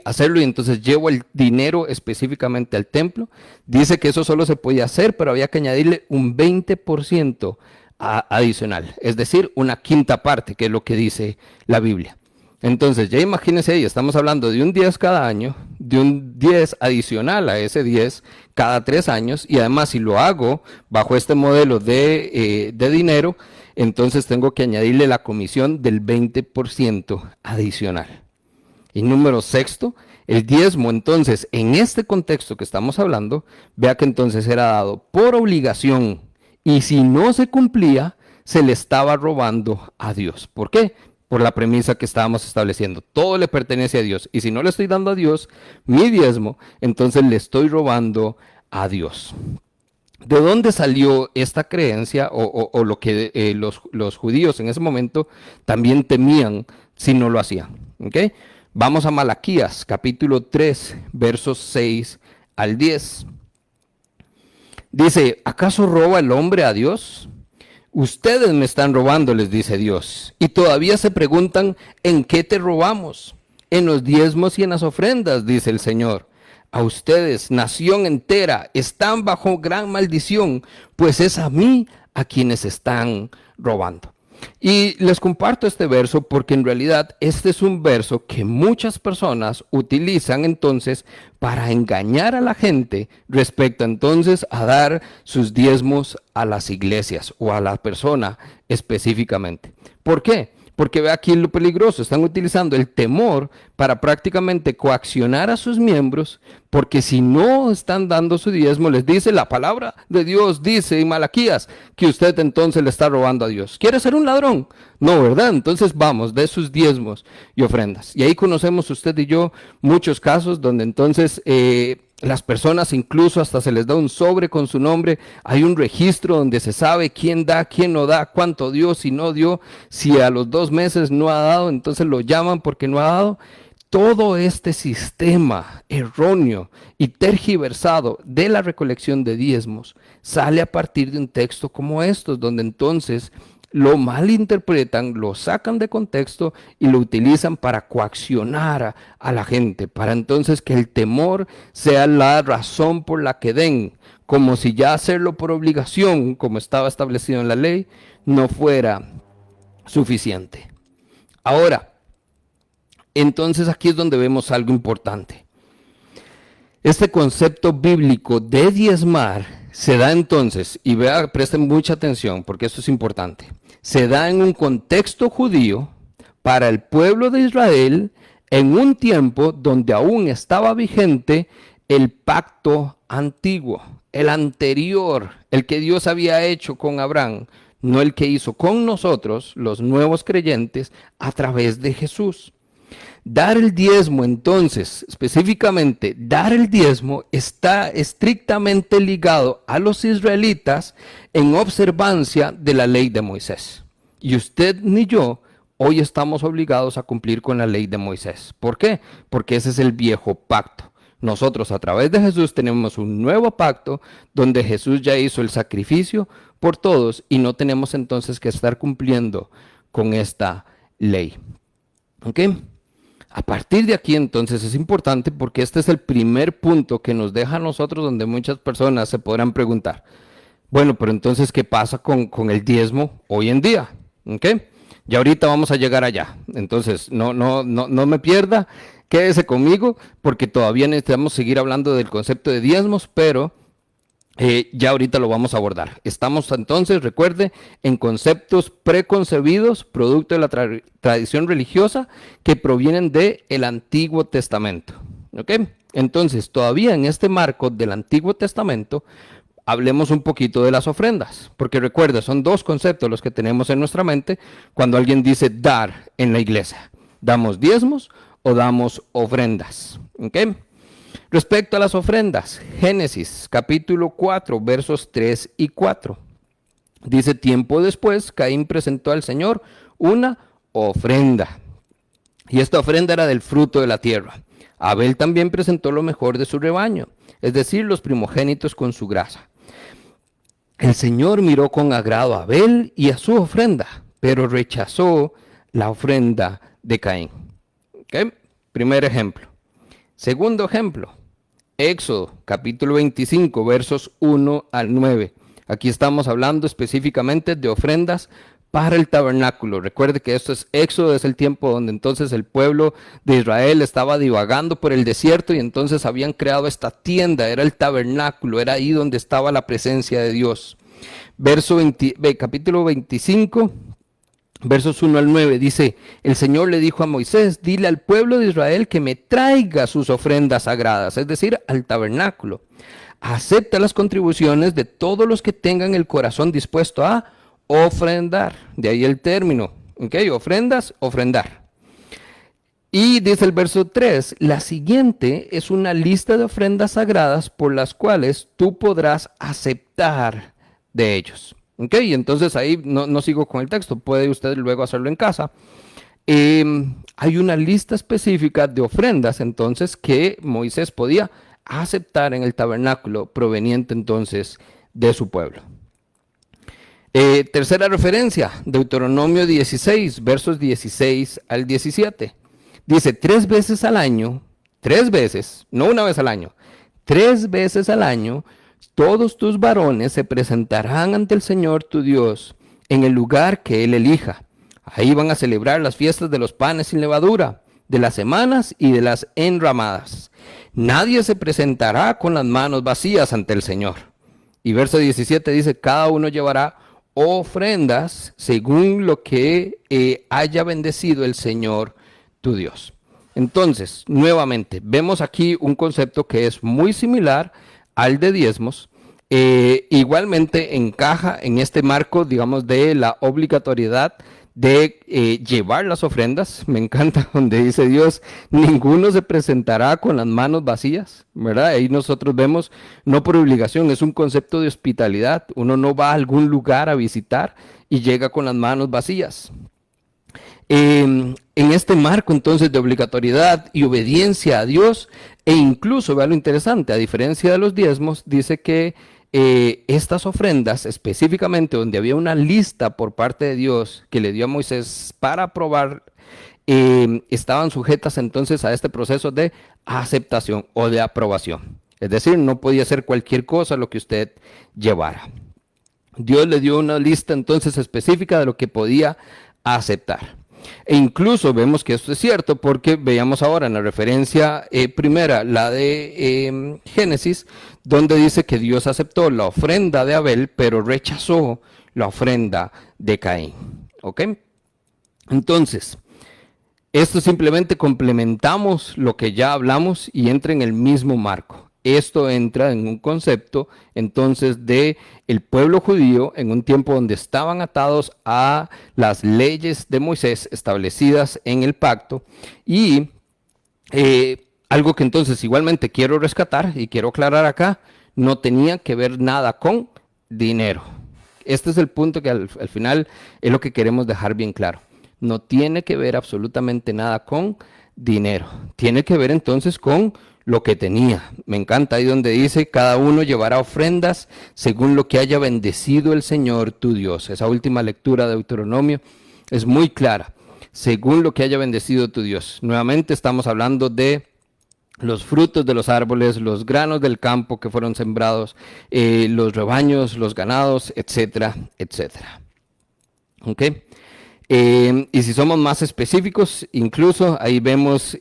hacerlo y entonces llevo el dinero específicamente al templo. Dice que eso solo se podía hacer, pero había que añadirle un 20% adicional, es decir, una quinta parte, que es lo que dice la Biblia. Entonces, ya imagínense ahí, estamos hablando de un 10 cada año, de un 10 adicional a ese 10 cada 3 años, y además si lo hago bajo este modelo de dinero, entonces tengo que añadirle la comisión del 20% adicional. Y número sexto, el diezmo, entonces, en este contexto que estamos hablando, vea que entonces era dado por obligación, y si no se cumplía, se le estaba robando a Dios. ¿Por qué? Por la premisa que estábamos estableciendo. Todo le pertenece a Dios, y si no le estoy dando a Dios mi diezmo, entonces le estoy robando a Dios. ¿De dónde salió esta creencia o lo que los judíos en ese momento también temían si no lo hacían? ¿Okay? Vamos a Malaquías, capítulo 3, versos 6 al 10. Dice, ¿acaso roba el hombre a Dios? Ustedes me están robando, les dice Dios, y todavía se preguntan, ¿en qué te robamos? En los diezmos y en las ofrendas, dice el Señor. A ustedes, nación entera, están bajo gran maldición, pues es a mí a quienes están robando. Y les comparto este verso porque en realidad este es un verso que muchas personas utilizan entonces para engañar a la gente respecto entonces a dar sus diezmos a las iglesias o a la persona específicamente. ¿Por qué? Porque ve aquí lo peligroso, están utilizando el temor para prácticamente coaccionar a sus miembros, porque si no están dando su diezmo, les dice la palabra de Dios, dice en Malaquías, que usted entonces le está robando a Dios. ¿Quiere ser un ladrón? No, ¿verdad? Entonces vamos, de sus diezmos y ofrendas. Y ahí conocemos usted y yo muchos casos donde entonces las personas incluso hasta se les da un sobre con su nombre, hay un registro donde se sabe quién da, quién no da, cuánto dio, si no dio, si a los 2 meses no ha dado, entonces lo llaman porque no ha dado. Todo este sistema erróneo y tergiversado de la recolección de diezmos sale a partir de un texto como estos, donde entonces lo malinterpretan, lo sacan de contexto y lo utilizan para coaccionar a la gente, para entonces que el temor sea la razón por la que den, como si ya hacerlo por obligación, como estaba establecido en la ley, no fuera suficiente. Ahora, entonces aquí es donde vemos algo importante. Este concepto bíblico de diezmar se da entonces, y presten mucha atención porque esto es importante, se da en un contexto judío para el pueblo de Israel en un tiempo donde aún estaba vigente el pacto antiguo, el anterior, el que Dios había hecho con Abraham, no el que hizo con nosotros, los nuevos creyentes, a través de Jesús. Dar el diezmo, entonces, específicamente, dar el diezmo está estrictamente ligado a los israelitas en observancia de la ley de Moisés. Y usted ni yo hoy estamos obligados a cumplir con la ley de Moisés. ¿Por qué? Porque ese es el viejo pacto. Nosotros a través de Jesús tenemos un nuevo pacto donde Jesús ya hizo el sacrificio por todos y no tenemos entonces que estar cumpliendo con esta ley. ¿Ok? A partir de aquí entonces es importante porque este es el primer punto que nos deja a nosotros donde muchas personas se podrán preguntar, bueno, pero entonces ¿qué pasa con el diezmo hoy en día? ¿Ok? Ya ahorita vamos a llegar allá, entonces no me pierda, quédese conmigo porque todavía necesitamos seguir hablando del concepto de diezmos, pero ya ahorita lo vamos a abordar. Estamos entonces, recuerde, en conceptos preconcebidos, producto de la tradición religiosa que provienen del Antiguo Testamento. ¿Ok? Entonces, todavía en este marco del Antiguo Testamento, hablemos un poquito de las ofrendas, porque recuerde, son 2 conceptos los que tenemos en nuestra mente cuando alguien dice dar en la iglesia. ¿Damos diezmos o damos ofrendas? ¿Ok? Respecto a las ofrendas, Génesis capítulo 4, versos 3 y 4. Dice, tiempo después, Caín presentó al Señor una ofrenda. Y esta ofrenda era del fruto de la tierra. Abel también presentó lo mejor de su rebaño, es decir, los primogénitos con su grasa. El Señor miró con agrado a Abel y a su ofrenda, pero rechazó la ofrenda de Caín. ¿Okay? Primer ejemplo. Segundo ejemplo, Éxodo, capítulo 25, versos 1 al 9. Aquí estamos hablando específicamente de ofrendas para el tabernáculo. Recuerde que esto es Éxodo, es el tiempo donde entonces el pueblo de Israel estaba divagando por el desierto y entonces habían creado esta tienda, era el tabernáculo, era ahí donde estaba la presencia de Dios. Capítulo 25, versos 1 al 9, dice, el Señor le dijo a Moisés, dile al pueblo de Israel que me traiga sus ofrendas sagradas, es decir, al tabernáculo. Acepta las contribuciones de todos los que tengan el corazón dispuesto a ofrendar. De ahí el término, ¿ok? Ofrendas, ofrendar. Y dice el verso 3, la siguiente es una lista de ofrendas sagradas por las cuales tú podrás aceptar de ellos. ¿Ok? Y entonces ahí no sigo con el texto, puede usted luego hacerlo en casa. Hay una lista específica de ofrendas entonces que Moisés podía aceptar en el tabernáculo proveniente entonces de su pueblo. Tercera referencia, Deuteronomio 16, versos 16 al 17. Dice, 3 veces al año, 3 veces, no una vez al año, 3 veces al año, todos tus varones se presentarán ante el Señor tu Dios en el lugar que Él elija. Ahí van a celebrar las fiestas de los panes sin levadura, de las semanas y de las enramadas. Nadie se presentará con las manos vacías ante el Señor. Y verso 17 dice, cada uno llevará ofrendas según lo que haya bendecido el Señor tu Dios. Entonces, nuevamente, vemos aquí un concepto que es muy similar al de diezmos. Igualmente encaja en este marco, digamos, de la obligatoriedad de llevar las ofrendas. Me encanta donde dice Dios, ninguno se presentará con las manos vacías, ¿verdad? Ahí nosotros vemos, no por obligación, es un concepto de hospitalidad. Uno no va a algún lugar a visitar y llega con las manos vacías. En este marco entonces de obligatoriedad y obediencia a Dios, e incluso, vea lo interesante, a diferencia de los diezmos, dice que estas ofrendas, específicamente donde había una lista por parte de Dios que le dio a Moisés para aprobar, estaban sujetas entonces a este proceso de aceptación o de aprobación. Es decir, no podía ser cualquier cosa lo que usted llevara. Dios le dio una lista entonces específica de lo que podía aceptar. E incluso vemos que esto es cierto porque veíamos ahora en la referencia primera, la de Génesis, donde dice que Dios aceptó la ofrenda de Abel, pero rechazó la ofrenda de Caín. ¿Ok? Entonces, esto simplemente complementamos lo que ya hablamos y entra en el mismo marco. Esto entra en un concepto entonces de el pueblo judío en un tiempo donde estaban atados a las leyes de Moisés establecidas en el pacto y algo que entonces igualmente quiero rescatar y quiero aclarar acá, no tenía que ver nada con dinero. Este es el punto que al final es lo que queremos dejar bien claro. No tiene que ver absolutamente nada con dinero. Tiene que ver entonces con lo que tenía. Me encanta ahí donde dice, cada uno llevará ofrendas según lo que haya bendecido el Señor tu Dios. Esa última lectura de Deuteronomio es muy clara. Según lo que haya bendecido tu Dios. Nuevamente estamos hablando de los frutos de los árboles, los granos del campo que fueron sembrados, los rebaños, los ganados, etcétera, etcétera. ¿Ok? Y si somos más específicos, incluso ahí vemos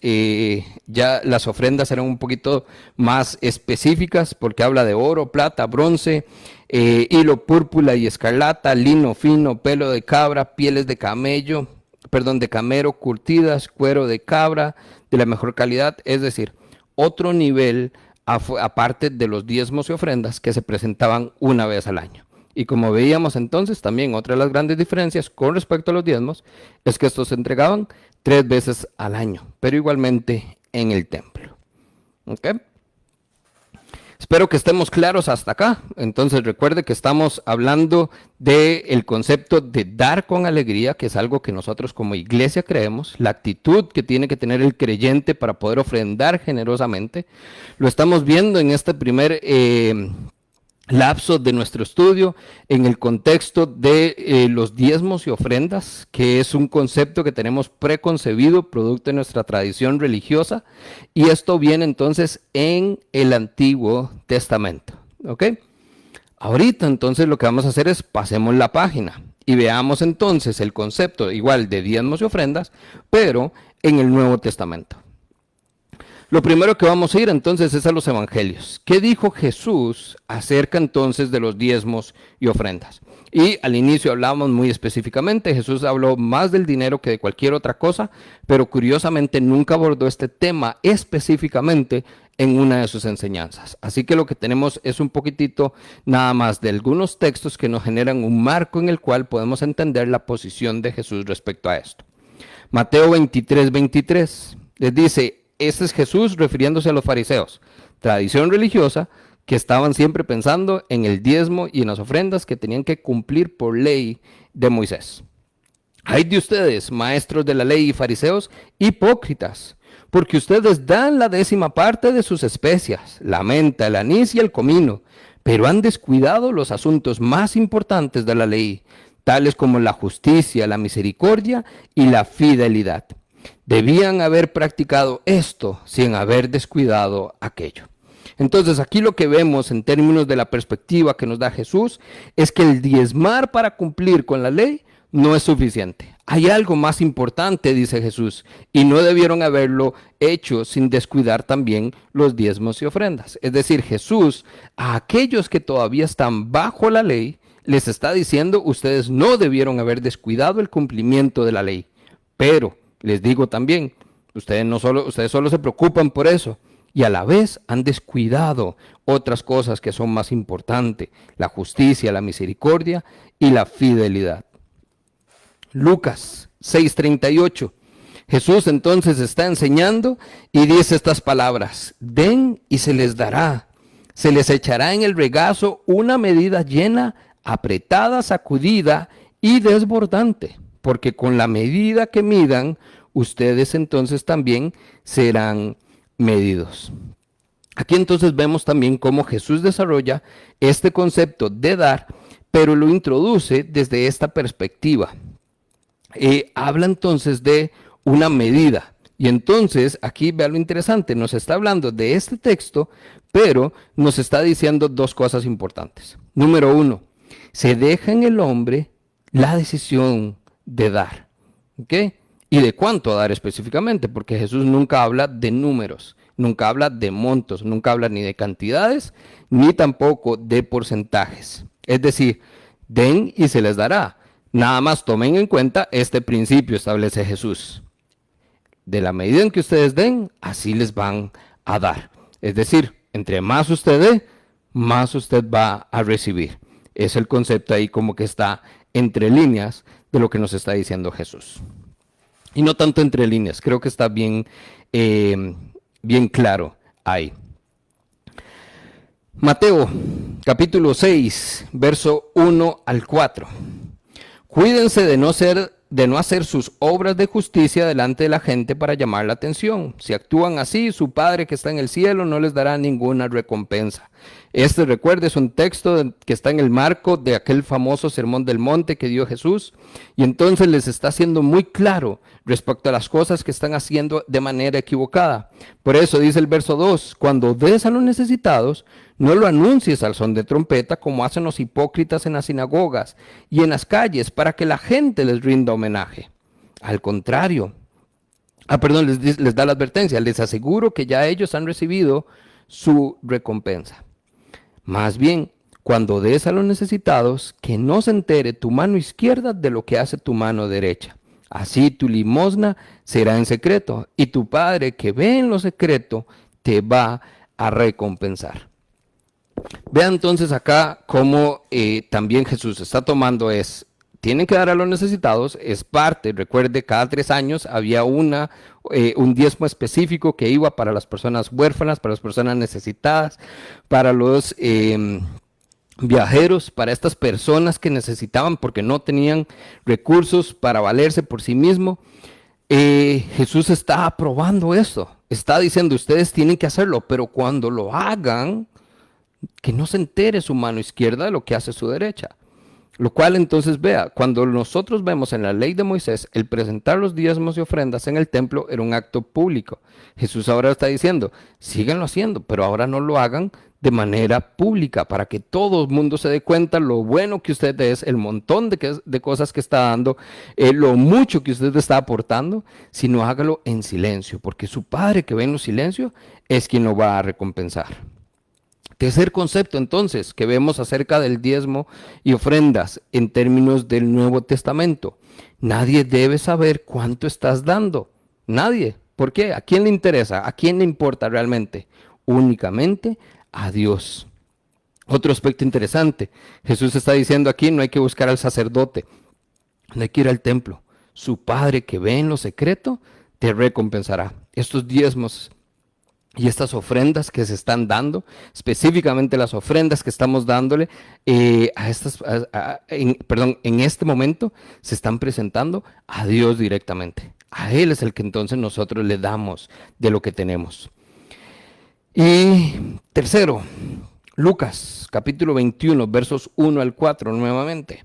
ya las ofrendas eran un poquito más específicas porque habla de oro, plata, bronce, hilo púrpura y escarlata, lino fino, pelo de cabra, pieles de de camero, curtidas, cuero de cabra de la mejor calidad, es decir, otro nivel aparte de los diezmos y ofrendas que se presentaban una vez al año. Y como veíamos entonces, también otra de las grandes diferencias con respecto a los diezmos es que estos se entregaban 3 veces al año, pero igualmente en el templo. ¿Ok? Espero que estemos claros hasta acá. Entonces recuerde que estamos hablando del concepto de dar con alegría, que es algo que nosotros como iglesia creemos, la actitud que tiene que tener el creyente para poder ofrendar generosamente. Lo estamos viendo en este primer lapso de nuestro estudio en el contexto de los diezmos y ofrendas, que es un concepto que tenemos preconcebido producto de nuestra tradición religiosa, y esto viene entonces en el Antiguo Testamento. ¿Ok? Ahorita entonces lo que vamos a hacer es pasemos la página y veamos entonces el concepto igual de diezmos y ofrendas, pero en el Nuevo Testamento. Lo primero que vamos a ir entonces es a los evangelios. ¿Qué dijo Jesús acerca entonces de los diezmos y ofrendas? Y al inicio hablamos muy específicamente, Jesús habló más del dinero que de cualquier otra cosa, pero curiosamente nunca abordó este tema específicamente en una de sus enseñanzas. Así que lo que tenemos es un poquitito nada más de algunos textos que nos generan un marco en el cual podemos entender la posición de Jesús respecto a esto. Mateo 23:23 les dice, este es Jesús refiriéndose a los fariseos, tradición religiosa que estaban siempre pensando en el diezmo y en las ofrendas que tenían que cumplir por ley de Moisés. Ay de ustedes, maestros de la ley y fariseos, hipócritas, porque ustedes dan la 10ª parte de sus especias, la menta, el anís y el comino, pero han descuidado los asuntos más importantes de la ley, tales como la justicia, la misericordia y la fidelidad. Debían haber practicado esto sin haber descuidado aquello. Entonces aquí lo que vemos en términos de la perspectiva que nos da Jesús es que el diezmar para cumplir con la ley no es suficiente. Hay algo más importante, dice Jesús, y no debieron haberlo hecho sin descuidar también los diezmos y ofrendas. Es decir, Jesús a aquellos que todavía están bajo la ley les está diciendo, ustedes no debieron haber descuidado el cumplimiento de la ley, pero les digo también, ustedes solo se preocupan por eso y a la vez han descuidado otras cosas que son más importantes, la justicia, la misericordia y la fidelidad. Lucas 6:38. Jesús entonces está enseñando y dice estas palabras, den y se les dará, se les echará en el regazo una medida llena, apretada, sacudida y desbordante. Porque con la medida que midan, ustedes entonces también serán medidos. Aquí entonces vemos también cómo Jesús desarrolla este concepto de dar, pero lo introduce desde esta perspectiva. Habla entonces de una medida. Y entonces aquí vea lo interesante, nos está hablando de este texto, pero nos está diciendo dos cosas importantes. Número 1, se deja en el hombre la decisión de dar, ¿ok? Y de cuánto dar específicamente, porque Jesús nunca habla de números, nunca habla de montos, nunca habla ni de cantidades, ni tampoco de porcentajes. Es decir, den y se les dará. Nada más tomen en cuenta este principio, establece Jesús. De la medida en que ustedes den, así les van a dar. Es decir, entre más usted dé, más usted va a recibir. Es el concepto ahí como que está entre líneas de lo que nos está diciendo Jesús. Y no tanto entre líneas, creo que está bien claro ahí. Mateo, capítulo 6, verso 1 al 4. Cuídense de no hacer sus obras de justicia delante de la gente para llamar la atención. Si actúan así, su Padre que está en el cielo no les dará ninguna recompensa. Este, recuerde, es un texto que está en el marco de aquel famoso sermón del monte que dio Jesús, y entonces les está haciendo muy claro respecto a las cosas que están haciendo de manera equivocada. Por eso dice el verso 2, cuando des a los necesitados, no lo anuncies al son de trompeta como hacen los hipócritas en las sinagogas y en las calles para que la gente les rinda homenaje. Al contrario, les da la advertencia, les aseguro que ya ellos han recibido su recompensa. Más bien, cuando des a los necesitados, que no se entere tu mano izquierda de lo que hace tu mano derecha. Así tu limosna será en secreto, y tu Padre que ve en lo secreto te va a recompensar. Vean entonces acá cómo también Jesús está tomando tienen que dar a los necesitados, es parte, recuerde, cada 3 años había un diezmo específico que iba para las personas huérfanas, para las personas necesitadas, para los viajeros, para estas personas que necesitaban porque no tenían recursos para valerse por sí mismo. Jesús está aprobando esto, está diciendo, ustedes tienen que hacerlo, pero cuando lo hagan, que no se entere su mano izquierda de lo que hace su derecha. Lo cual entonces vea, cuando nosotros vemos en la ley de Moisés, el presentar los diezmos y ofrendas en el templo era un acto público. Jesús ahora está diciendo, síganlo haciendo, pero ahora no lo hagan de manera pública para que todo el mundo se dé cuenta lo bueno que usted es, el montón de cosas que está dando, lo mucho que usted está aportando, sino hágalo en silencio, porque su Padre que ve en los silencios es quien lo va a recompensar. Tercer concepto entonces que vemos acerca del diezmo y ofrendas en términos del Nuevo Testamento. Nadie debe saber cuánto estás dando. Nadie. ¿Por qué? ¿A quién le interesa? ¿A quién le importa realmente? Únicamente a Dios. Otro aspecto interesante. Jesús está diciendo aquí, no hay que buscar al sacerdote, no hay que ir al templo. Su Padre que ve en lo secreto te recompensará. Estos diezmos y estas ofrendas que se están dando, específicamente las ofrendas que estamos dándole en este momento, se están presentando a Dios directamente. A Él es el que entonces nosotros le damos de lo que tenemos. Y tercero, Lucas capítulo 21, versos 1 al 4 nuevamente.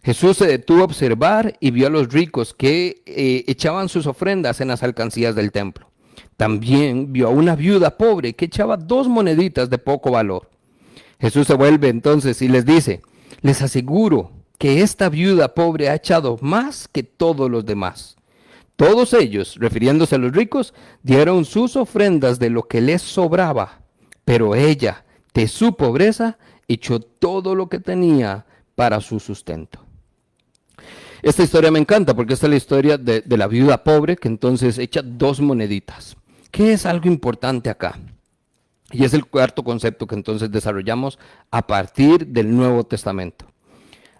Jesús se detuvo a observar y vio a los ricos que echaban sus ofrendas en las alcancías del templo. También vio a una viuda pobre que echaba 2 moneditas de poco valor. Jesús se vuelve entonces y les dice, les aseguro que esta viuda pobre ha echado más que todos los demás. Todos ellos, refiriéndose a los ricos, dieron sus ofrendas de lo que les sobraba, pero ella, de su pobreza, echó todo lo que tenía para su sustento. Esta historia me encanta porque esta es la historia de la viuda pobre que entonces echa 2 moneditas. ¿Qué es algo importante acá? Y es el cuarto concepto que entonces desarrollamos a partir del Nuevo Testamento.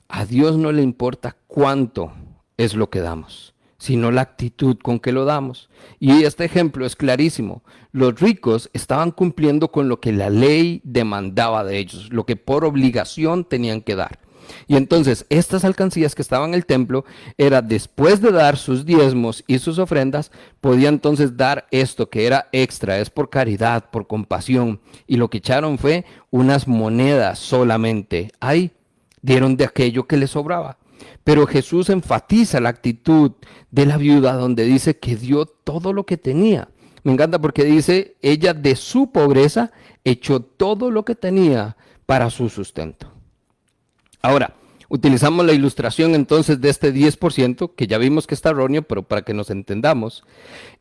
A Dios no le importa cuánto es lo que damos, sino la actitud con que lo damos. Y este ejemplo es clarísimo. Los ricos estaban cumpliendo con lo que la ley demandaba de ellos, lo que por obligación tenían que dar. Y entonces estas alcancías que estaban en el templo, era después de dar sus diezmos y sus ofrendas, podía entonces dar esto que era extra, es por caridad, por compasión. Y lo que echaron fue unas monedas solamente. Ahí dieron de aquello que les sobraba. Pero Jesús enfatiza la actitud de la viuda donde dice que dio todo lo que tenía. Me encanta porque dice, ella de su pobreza echó todo lo que tenía para su sustento. Ahora, utilizamos la ilustración entonces de este 10%, que ya vimos que está erróneo, pero para que nos entendamos,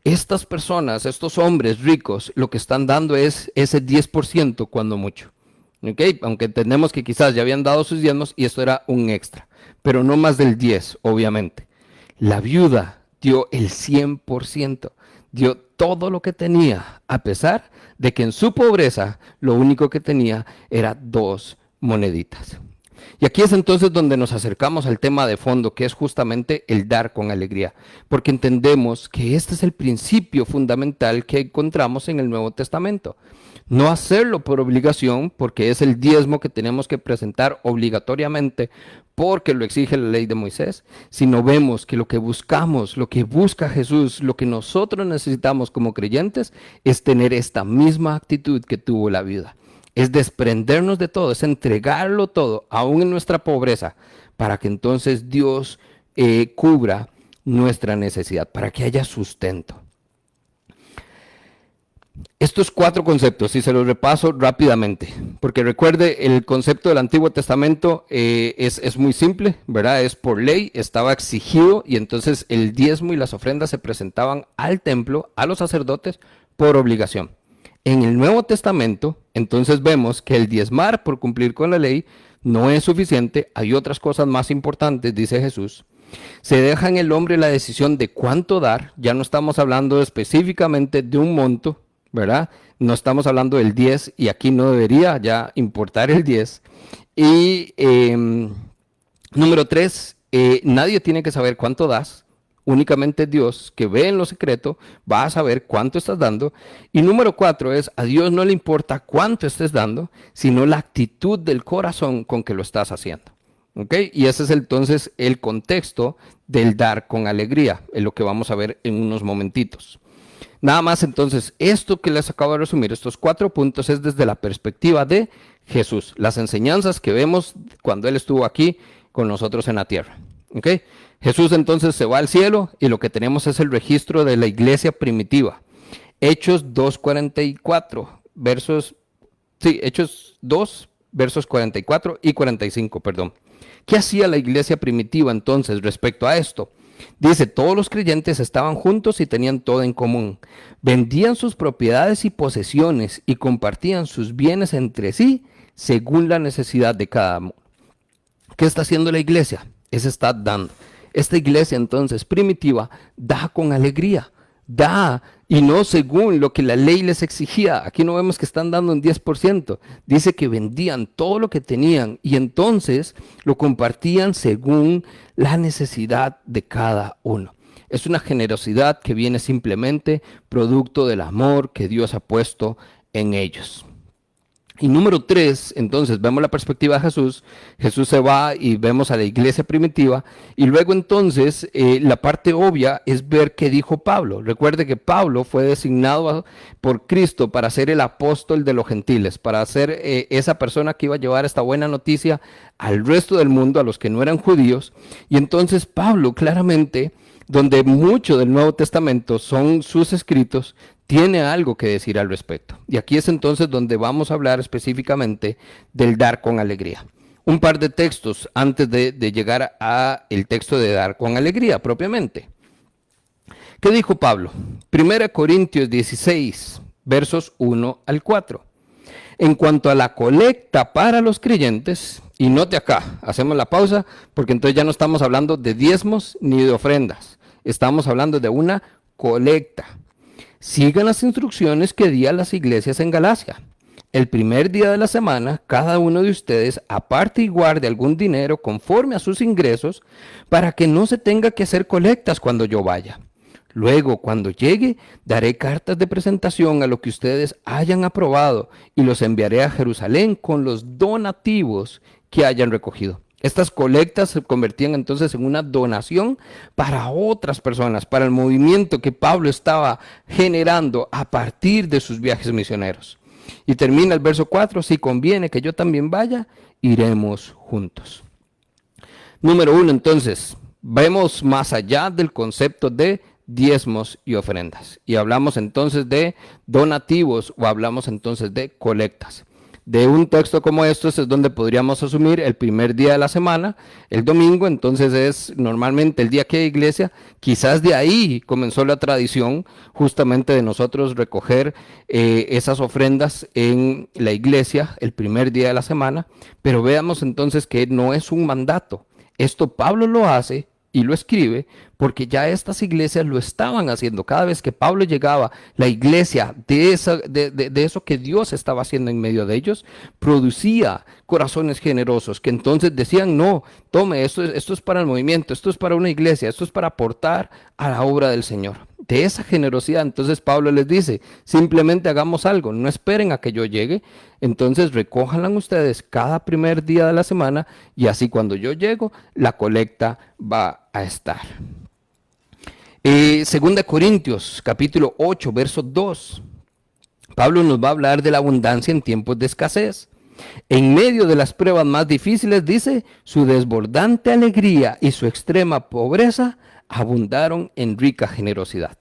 estas personas, estos hombres ricos, lo que están dando es ese 10% cuando mucho. ¿Okay? Aunque entendemos que quizás ya habían dado sus diezmos y esto era un extra, pero no más del 10, obviamente. La viuda dio el 100%, dio todo lo que tenía, a pesar de que en su pobreza lo único que tenía era 2 moneditas. Y aquí es entonces donde nos acercamos al tema de fondo, que es justamente el dar con alegría, porque entendemos que este es el principio fundamental que encontramos en el Nuevo Testamento. No hacerlo por obligación, porque es el diezmo que tenemos que presentar obligatoriamente, porque lo exige la ley de Moisés, sino vemos que lo que buscamos, lo que busca Jesús, lo que nosotros necesitamos como creyentes, es tener esta misma actitud que tuvo la viuda. Es desprendernos de todo, es entregarlo todo, aún en nuestra pobreza, para que entonces Dios cubra nuestra necesidad, para que haya sustento. Estos 4 conceptos, si se los repaso rápidamente, porque recuerde, el concepto del Antiguo Testamento es muy simple, ¿verdad? Es por ley, estaba exigido, y entonces el diezmo y las ofrendas se presentaban al templo, a los sacerdotes, por obligación. En el Nuevo Testamento, entonces vemos que el diezmar por cumplir con la ley no es suficiente, hay otras cosas más importantes, dice Jesús. Se deja en el hombre la decisión de cuánto dar, ya no estamos hablando específicamente de un monto, ¿verdad? No estamos hablando del 10 y aquí no debería ya importar el 10. Y número 3, nadie tiene que saber cuánto das. Únicamente Dios, que ve en lo secreto, va a saber cuánto estás dando. Y número 4 es, a Dios no le importa cuánto estés dando, sino la actitud del corazón con que lo estás haciendo. ¿Ok? Y ese es entonces el contexto del dar con alegría, es lo que vamos a ver en unos momentitos. Nada más entonces, esto que les acabo de resumir, estos 4 puntos, es desde la perspectiva de Jesús, las enseñanzas que vemos cuando Él estuvo aquí con nosotros en la tierra. ¿Ok? Jesús entonces se va al cielo y lo que tenemos es el registro de la iglesia primitiva. Hechos 2:44, versos Sí, Hechos 2, versos 44 y 45, perdón. ¿Qué hacía la iglesia primitiva entonces respecto a esto? Dice, todos los creyentes estaban juntos y tenían todo en común. Vendían sus propiedades y posesiones y compartían sus bienes entre sí según la necesidad de cada uno. ¿Qué está haciendo la iglesia? Está dando. Esta iglesia entonces primitiva da con alegría, da y no según lo que la ley les exigía. Aquí no vemos que están dando un 10%. Dice que vendían todo lo que tenían y entonces lo compartían según la necesidad de cada uno. Es una generosidad que viene simplemente producto del amor que Dios ha puesto en ellos. Y número 3, entonces vemos la perspectiva de Jesús. Jesús se va y vemos a la iglesia primitiva. Y luego entonces la parte obvia es ver qué dijo Pablo. Recuerde que Pablo fue designado por Cristo para ser el apóstol de los gentiles, para ser esa persona que iba a llevar esta buena noticia al resto del mundo, a los que no eran judíos. Y entonces Pablo claramente, donde mucho del Nuevo Testamento son sus escritos, tiene algo que decir al respecto. Y aquí es entonces donde vamos a hablar específicamente del dar con alegría. Un par de textos antes de llegar a el texto de dar con alegría propiamente. ¿Qué dijo Pablo? 1 Corintios 16, versos 1 al 4. En cuanto a la colecta para los creyentes, y note acá, hacemos la pausa, porque entonces ya no estamos hablando de diezmos ni de ofrendas. Estamos hablando de una colecta. Sigan las instrucciones que di a las iglesias en Galacia. El primer día de la semana, cada uno de ustedes aparte y guarde algún dinero conforme a sus ingresos, para que no se tenga que hacer colectas cuando yo vaya. Luego, cuando llegue, daré cartas de presentación a lo que ustedes hayan aprobado y los enviaré a Jerusalén con los donativos que hayan recogido. Estas colectas se convertían entonces en una donación para otras personas, para el movimiento que Pablo estaba generando a partir de sus viajes misioneros. Y termina el verso 4, si conviene que yo también vaya, iremos juntos. Número 1, entonces, vemos más allá del concepto de diezmos y ofrendas. Y hablamos entonces de donativos o hablamos entonces de colectas. De un texto como estos es donde podríamos asumir el primer día de la semana, el domingo, entonces es normalmente el día que hay iglesia. Quizás de ahí comenzó la tradición justamente de nosotros recoger esas ofrendas en la iglesia el primer día de la semana, pero veamos entonces que no es un mandato. Esto Pablo lo hace y lo escribe porque ya estas iglesias lo estaban haciendo. Cada vez que Pablo llegaba, la iglesia de eso que Dios estaba haciendo en medio de ellos, producía corazones generosos que entonces decían, no, tome, esto es para el movimiento, esto es para una iglesia, esto es para aportar a la obra del Señor. De esa generosidad, entonces Pablo les dice, simplemente hagamos algo, no esperen a que yo llegue, entonces recójanla ustedes cada primer día de la semana y así cuando yo llego, la colecta va a estar. Segunda Corintios, capítulo 8, verso 2. Pablo nos va a hablar de la abundancia en tiempos de escasez. En medio de las pruebas más difíciles, dice, su desbordante alegría y su extrema pobreza abundaron en rica generosidad.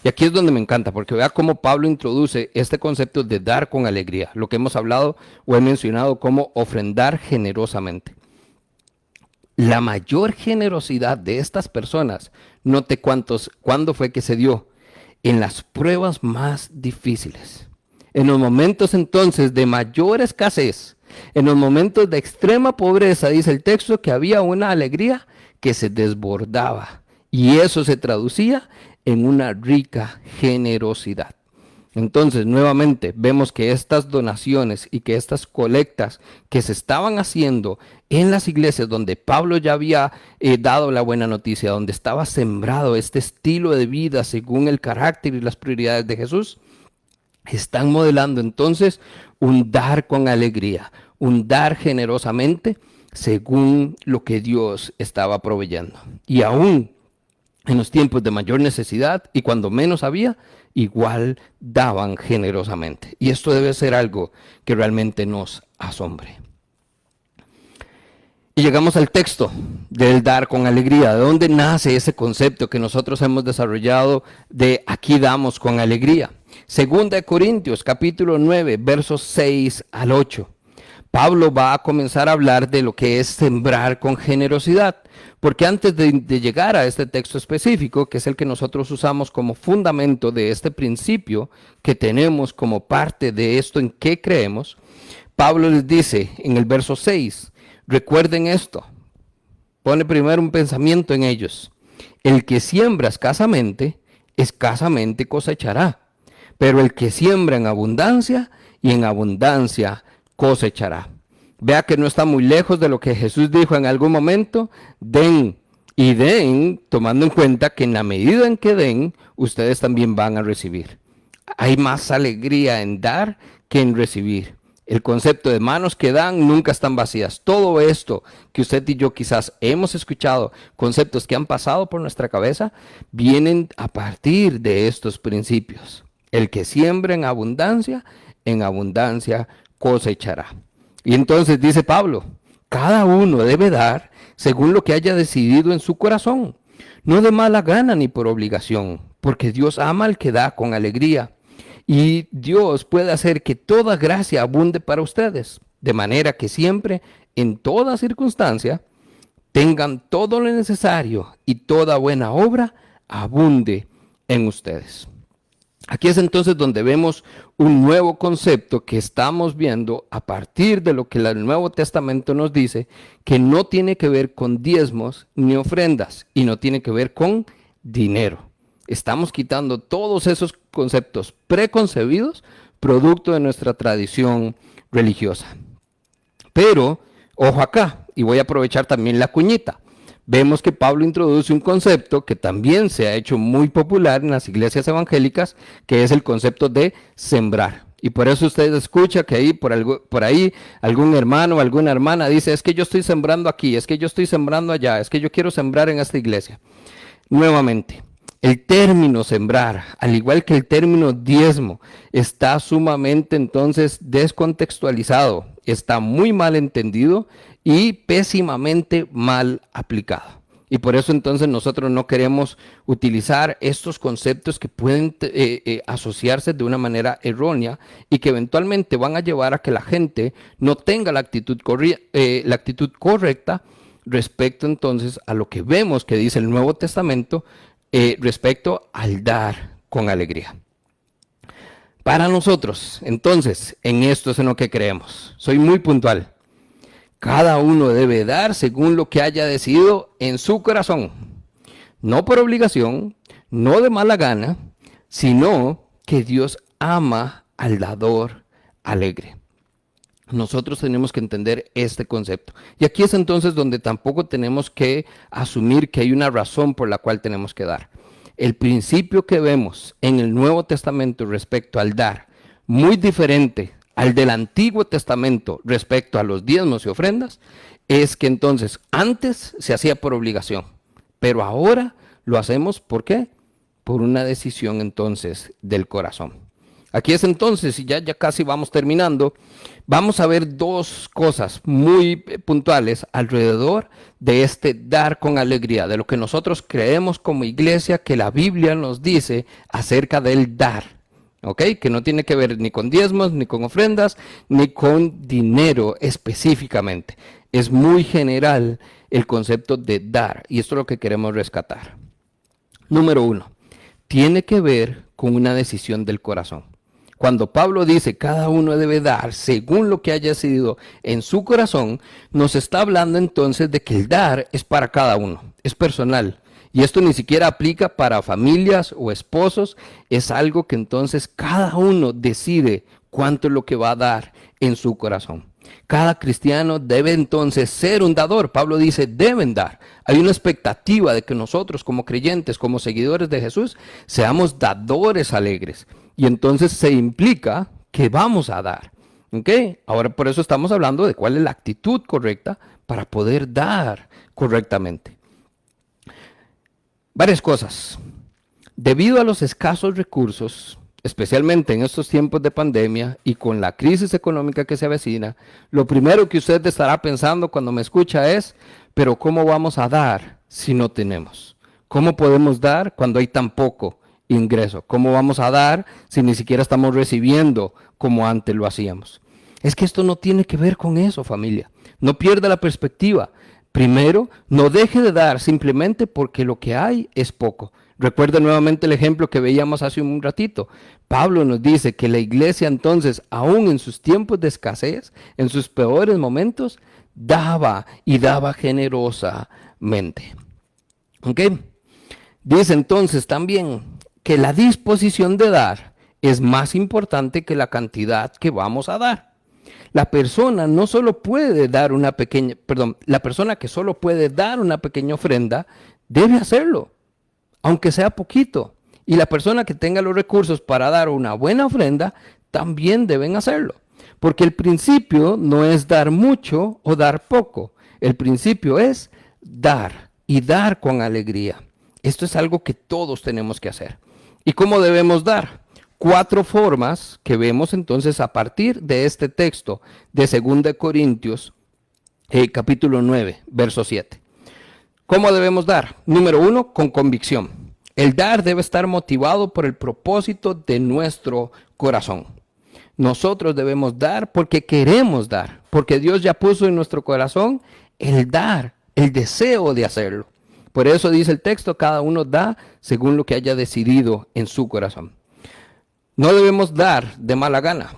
Y aquí es donde me encanta, porque vea cómo Pablo introduce este concepto de dar con alegría, lo que hemos hablado o he mencionado como ofrendar generosamente. La mayor generosidad de estas personas, note cuándo fue que se dio, en las pruebas más difíciles. En los momentos entonces de mayor escasez, en los momentos de extrema pobreza, dice el texto que había una alegría que se desbordaba. Y eso se traducía en una rica generosidad. Entonces, nuevamente, vemos que estas donaciones y que estas colectas que se estaban haciendo en las iglesias donde Pablo ya había dado la buena noticia, donde estaba sembrado este estilo de vida según el carácter y las prioridades de Jesús, están modelando entonces un dar con alegría, un dar generosamente según lo que Dios estaba proveyendo. Y aún en los tiempos de mayor necesidad y cuando menos había, igual daban generosamente. Y esto debe ser algo que realmente nos asombre. Y llegamos al texto del dar con alegría. ¿De dónde nace ese concepto que nosotros hemos desarrollado de aquí damos con alegría? Segunda de Corintios, capítulo 9, versos 6 al 8. Pablo va a comenzar a hablar de lo que es sembrar con generosidad, porque antes de llegar a este texto específico, que es el que nosotros usamos como fundamento de este principio que tenemos como parte de esto en que creemos, Pablo les dice en el verso 6, recuerden esto, pone primero un pensamiento en ellos, el que siembra escasamente cosechará, pero el que siembra en abundancia y en abundancia cosechará. Vea que no está muy lejos de lo que Jesús dijo en algún momento, den y den, tomando en cuenta que en la medida en que den, ustedes también van a recibir. Hay más alegría en dar que en recibir. El concepto de manos que dan nunca están vacías. Todo esto que usted y yo quizás hemos escuchado, conceptos que han pasado por nuestra cabeza, vienen a partir de estos principios. El que siembra en abundancia cosechará. Y entonces dice Pablo, cada uno debe dar según lo que haya decidido en su corazón, no de mala gana ni por obligación, porque Dios ama al que da con alegría. Y Dios puede hacer que toda gracia abunde para ustedes, de manera que siempre, en toda circunstancia, tengan todo lo necesario y toda buena obra abunde en ustedes. Aquí es entonces donde vemos un nuevo concepto que estamos viendo a partir de lo que el Nuevo Testamento nos dice, que no tiene que ver con diezmos ni ofrendas y no tiene que ver con dinero. Estamos quitando todos esos conceptos preconcebidos producto de nuestra tradición religiosa. Pero, ojo acá, y voy a aprovechar también la cuñita. Vemos que Pablo introduce un concepto que también se ha hecho muy popular en las iglesias evangélicas, que es el concepto de sembrar. Y por eso usted escucha que ahí por ahí algún hermano o alguna hermana dice, es que yo estoy sembrando aquí, es que yo estoy sembrando allá, es que yo quiero sembrar en esta iglesia. Nuevamente, el término sembrar, al igual que el término diezmo, está sumamente entonces descontextualizado, está muy mal entendido y pésimamente mal aplicado. Y por eso entonces nosotros no queremos utilizar estos conceptos que pueden asociarse de una manera errónea y que eventualmente van a llevar a que la gente no tenga la actitud correcta respecto entonces a lo que vemos que dice el Nuevo Testamento respecto al dar con alegría. Para nosotros, entonces, en esto es en lo que creemos. Soy muy puntual. Cada uno debe dar según lo que haya decidido en su corazón. No por obligación, no de mala gana, sino que Dios ama al dador alegre. Nosotros tenemos que entender este concepto. Y aquí es entonces donde tampoco tenemos que asumir que hay una razón por la cual tenemos que dar. El principio que vemos en el Nuevo Testamento respecto al dar, muy diferente al del Antiguo Testamento respecto a los diezmos y ofrendas, es que entonces antes se hacía por obligación, pero ahora lo hacemos ¿por qué? Por una decisión entonces del corazón. Aquí es entonces, y ya casi vamos terminando, vamos a ver dos cosas muy puntuales alrededor de este dar con alegría, de lo que nosotros creemos como iglesia que la Biblia nos dice acerca del dar, ¿ok? Que no tiene que ver ni con diezmos, ni con ofrendas, ni con dinero específicamente. Es muy general el concepto de dar, y esto es lo que queremos rescatar. Número 1, tiene que ver con una decisión del corazón. Cuando Pablo dice cada uno debe dar según lo que haya decidido en su corazón, nos está hablando entonces de que el dar es para cada uno, es personal. Y esto ni siquiera aplica para familias o esposos, es algo que entonces cada uno decide cuánto es lo que va a dar en su corazón. Cada cristiano debe entonces ser un dador. Pablo dice, deben dar. Hay una expectativa de que nosotros como creyentes, como seguidores de Jesús, seamos dadores alegres. Y entonces se implica que vamos a dar. ¿Ok? Ahora por eso estamos hablando de cuál es la actitud correcta para poder dar correctamente. Varias cosas. Debido a los escasos recursos, especialmente en estos tiempos de pandemia y con la crisis económica que se avecina, lo primero que usted estará pensando cuando me escucha es, pero ¿cómo vamos a dar si no tenemos? ¿Cómo podemos dar cuando hay tan poco ingreso. ¿Cómo vamos a dar si ni siquiera estamos recibiendo como antes lo hacíamos? Es que esto no tiene que ver con eso, familia. No pierda la perspectiva. Primero, no deje de dar simplemente porque lo que hay es poco. Recuerda nuevamente el ejemplo que veíamos hace un ratito. Pablo nos dice que la iglesia entonces, aún en sus tiempos de escasez, en sus peores momentos, daba y daba generosamente. ¿Ok? Dice entonces también que la disposición de dar es más importante que la cantidad que vamos a dar. La persona no solo puede dar una pequeña, perdón, la persona que solo puede dar una pequeña ofrenda debe hacerlo, aunque sea poquito. Y la persona que tenga los recursos para dar una buena ofrenda también deben hacerlo. Porque el principio no es dar mucho o dar poco. El principio es dar y dar con alegría. Esto es algo que todos tenemos que hacer. ¿Y cómo debemos dar? 4 formas que vemos entonces a partir de este texto de 2 Corintios, capítulo 9, verso 7. ¿Cómo debemos dar? Número 1, con convicción. El dar debe estar motivado por el propósito de nuestro corazón. Nosotros debemos dar porque queremos dar, porque Dios ya puso en nuestro corazón el dar, el deseo de hacerlo. Por eso dice el texto, cada uno da según lo que haya decidido en su corazón. No debemos dar de mala gana.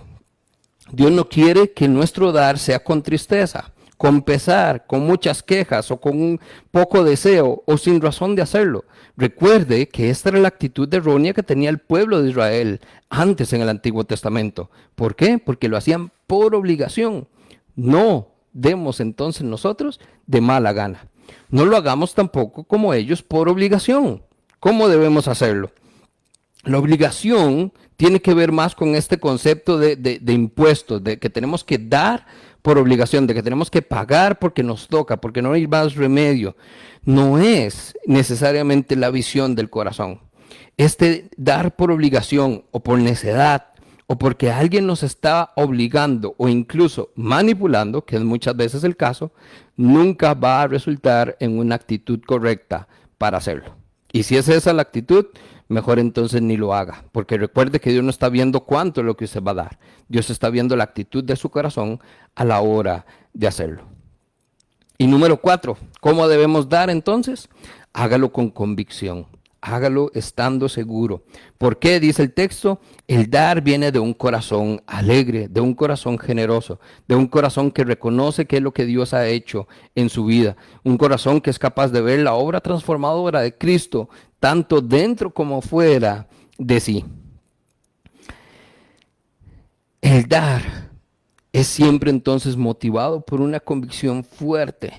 Dios no quiere que nuestro dar sea con tristeza, con pesar, con muchas quejas o con un poco deseo o sin razón de hacerlo. Recuerde que esta era la actitud errónea que tenía el pueblo de Israel antes en el Antiguo Testamento. ¿Por qué? Porque lo hacían por obligación. No demos entonces nosotros de mala gana. No lo hagamos tampoco como ellos por obligación. ¿Cómo debemos hacerlo? La obligación tiene que ver más con este concepto de impuestos, de que tenemos que dar por obligación, de que tenemos que pagar porque nos toca, porque no hay más remedio. No es necesariamente la visión del corazón. Este dar por obligación o por necedad o porque alguien nos está obligando o incluso manipulando, que es muchas veces el caso, nunca va a resultar en una actitud correcta para hacerlo. Y si es esa la actitud, mejor entonces ni lo haga, porque recuerde que Dios no está viendo cuánto es lo que usted va a dar. Dios está viendo la actitud de su corazón a la hora de hacerlo. Y número 4, ¿cómo debemos dar entonces? Hágalo con convicción, hágalo estando seguro. ¿Por qué? Dice el texto, el dar viene de un corazón alegre, de un corazón generoso, de un corazón que reconoce qué es lo que Dios ha hecho en su vida, un corazón que es capaz de ver la obra transformadora de Cristo, tanto dentro como fuera de sí. El dar es siempre entonces motivado por una convicción fuerte.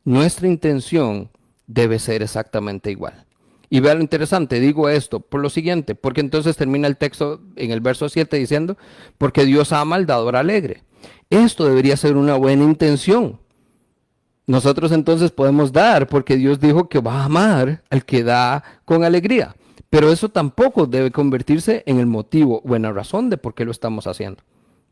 Nuestra intención debe ser exactamente igual. Y vea lo interesante, digo esto por lo siguiente, porque entonces termina el texto en el verso 7 diciendo, porque Dios ama al dador alegre. Esto debería ser una buena intención. Nosotros entonces podemos dar porque Dios dijo que va a amar al que da con alegría. Pero eso tampoco debe convertirse en el motivo o en la razón de por qué lo estamos haciendo.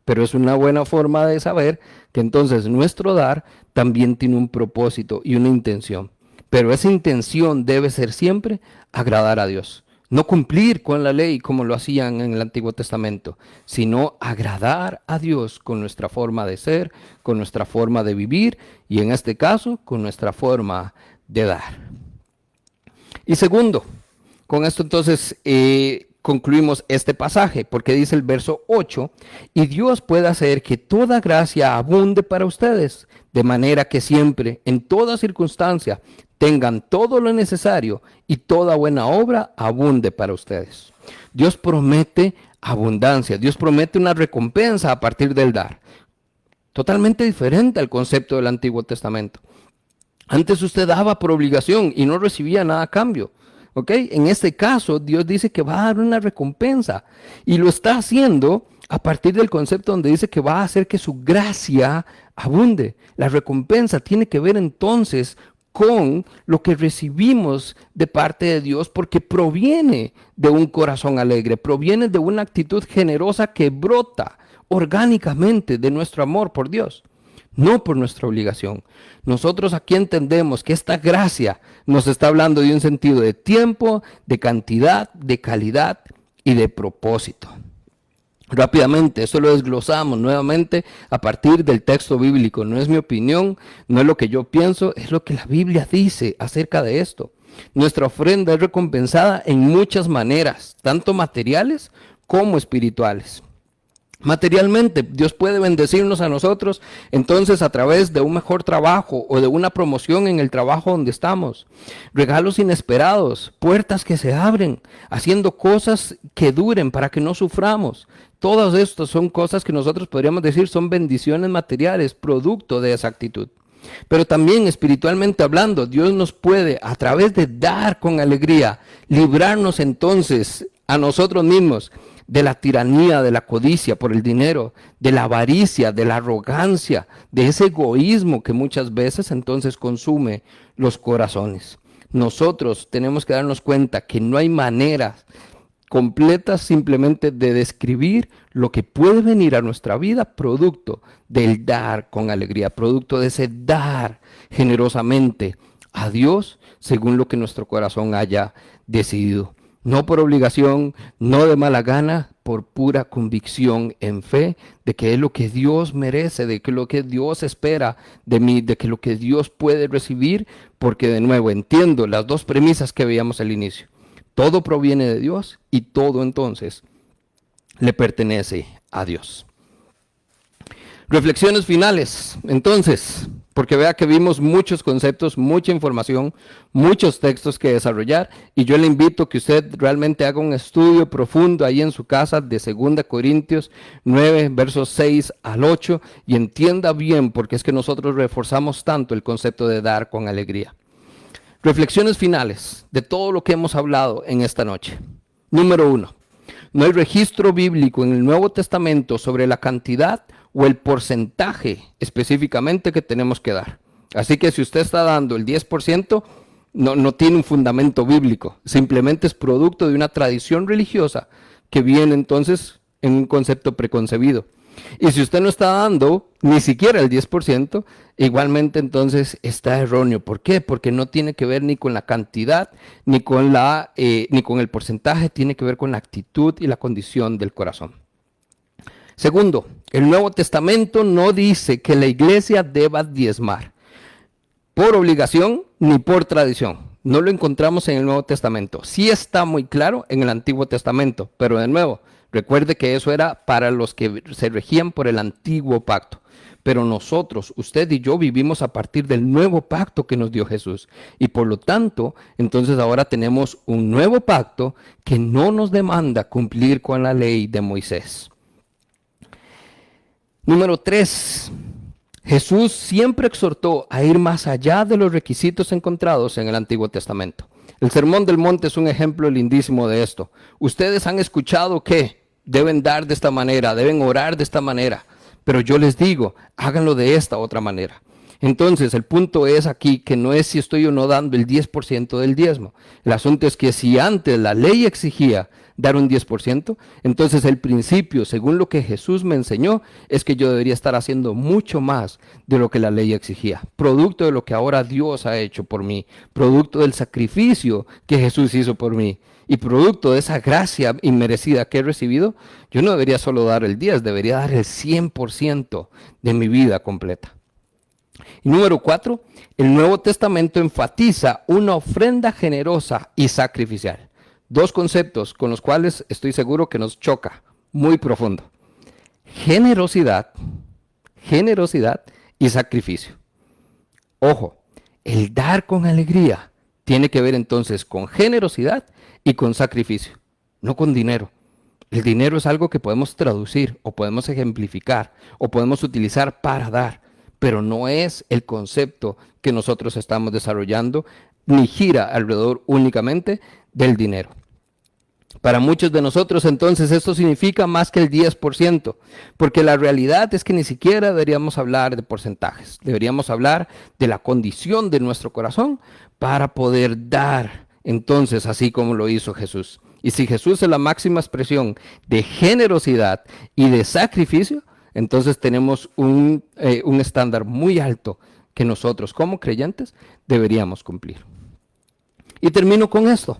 Pero es una buena forma de saber que entonces nuestro dar también tiene un propósito y una intención. Pero esa intención debe ser siempre agradar a Dios. No cumplir con la ley como lo hacían en el Antiguo Testamento, sino agradar a Dios con nuestra forma de ser, con nuestra forma de vivir y en este caso con nuestra forma de dar. Y segundo, con esto entonces concluimos este pasaje, porque dice el verso 8, y Dios puede hacer que toda gracia abunde para ustedes, de manera que siempre, en toda circunstancia, tengan todo lo necesario y toda buena obra abunde para ustedes. Dios promete abundancia, Dios promete una recompensa a partir del dar. Totalmente diferente al concepto del Antiguo Testamento. Antes usted daba por obligación y no recibía nada a cambio. ¿Ok? En este caso, Dios dice que va a dar una recompensa y lo está haciendo a partir del concepto donde dice que va a hacer que su gracia abunde. La recompensa tiene que ver entonces con lo que recibimos de parte de Dios porque proviene de un corazón alegre, proviene de una actitud generosa que brota orgánicamente de nuestro amor por Dios. no por nuestra obligación. Nosotros aquí entendemos que esta gracia nos está hablando de un sentido de tiempo, de cantidad, de calidad y de propósito. Rápidamente, eso lo desglosamos nuevamente a partir del texto bíblico. No es mi opinión, no es lo que yo pienso, es lo que la Biblia dice acerca de esto. Nuestra ofrenda es recompensada en muchas maneras, tanto materiales como espirituales. Materialmente, Dios puede bendecirnos a nosotros, entonces a través de un mejor trabajo o de una promoción en el trabajo donde estamos. Regalos inesperados, puertas que se abren, haciendo cosas que duren para que no suframos. Todas estas son cosas que nosotros podríamos decir son bendiciones materiales, producto de esa actitud. Pero también espiritualmente hablando, Dios nos puede, a través de dar con alegría, librarnos entonces a nosotros mismos de la tiranía, de la codicia por el dinero, de la avaricia, de la arrogancia, de ese egoísmo que muchas veces entonces consume los corazones. Nosotros tenemos que darnos cuenta que no hay maneras completas simplemente de describir lo que puede venir a nuestra vida producto del dar con alegría, producto de ese dar generosamente a Dios según lo que nuestro corazón haya decidido. No por obligación, no de mala gana, por pura convicción en fe de que es lo que Dios merece, de que lo que Dios espera de mí, de que lo que Dios puede recibir, porque de nuevo entiendo las dos premisas que veíamos al inicio. Todo proviene de Dios y todo entonces le pertenece a Dios. Reflexiones finales, entonces, porque vea que vimos muchos conceptos, mucha información, muchos textos que desarrollar, y yo le invito a que usted realmente haga un estudio profundo ahí en su casa de 2 Corintios 9, versos 6 al 8, y entienda bien porque es que nosotros reforzamos tanto el concepto de dar con alegría. Reflexiones finales de todo lo que hemos hablado en esta noche. Número 1, no hay registro bíblico en el Nuevo Testamento sobre la cantidad o el porcentaje específicamente que tenemos que dar. Así que si usted está dando el 10%, no tiene un fundamento bíblico, simplemente es producto de una tradición religiosa que viene entonces en un concepto preconcebido. Y si usted no está dando ni siquiera el 10%, igualmente entonces está erróneo. ¿Por qué? Porque no tiene que ver ni con la cantidad, ni con el porcentaje, tiene que ver con la actitud y la condición del corazón. Segundo, el Nuevo Testamento no dice que la iglesia deba diezmar por obligación ni por tradición. No lo encontramos en el Nuevo Testamento. Sí está muy claro en el Antiguo Testamento, pero de nuevo, recuerde que eso era para los que se regían por el antiguo pacto. Pero nosotros, usted y yo, vivimos a partir del nuevo pacto que nos dio Jesús. Y por lo tanto, entonces ahora tenemos un nuevo pacto que no nos demanda cumplir con la ley de Moisés. Número 3, Jesús siempre exhortó a ir más allá de los requisitos encontrados en el Antiguo Testamento. El Sermón del Monte es un ejemplo lindísimo de esto. Ustedes han escuchado que deben dar de esta manera, deben orar de esta manera, pero yo les digo, háganlo de esta otra manera. Entonces, el punto es aquí que no es si estoy o no dando el 10% del diezmo. El asunto es que si antes la ley exigía dar un 10%, entonces el principio, según lo que Jesús me enseñó, es que yo debería estar haciendo mucho más de lo que la ley exigía. Producto de lo que ahora Dios ha hecho por mí, producto del sacrificio que Jesús hizo por mí y producto de esa gracia inmerecida que he recibido, yo no debería solo dar el 10, debería dar el 100% de mi vida completa. Y número 4, el Nuevo Testamento enfatiza una ofrenda generosa y sacrificial. Dos conceptos con los cuales estoy seguro que nos choca muy profundo. Generosidad y sacrificio. Ojo, el dar con alegría tiene que ver entonces con generosidad y con sacrificio, no con dinero. El dinero es algo que podemos traducir o podemos ejemplificar o podemos utilizar para dar, pero no es el concepto que nosotros estamos desarrollando ni gira alrededor únicamente del dinero. Para muchos de nosotros entonces esto significa más que el 10%, porque la realidad es que ni siquiera deberíamos hablar de porcentajes, deberíamos hablar de la condición de nuestro corazón para poder dar entonces así como lo hizo Jesús. Y si Jesús es la máxima expresión de generosidad y de sacrificio, entonces tenemos un estándar muy alto que nosotros como creyentes deberíamos cumplir. Y termino con esto.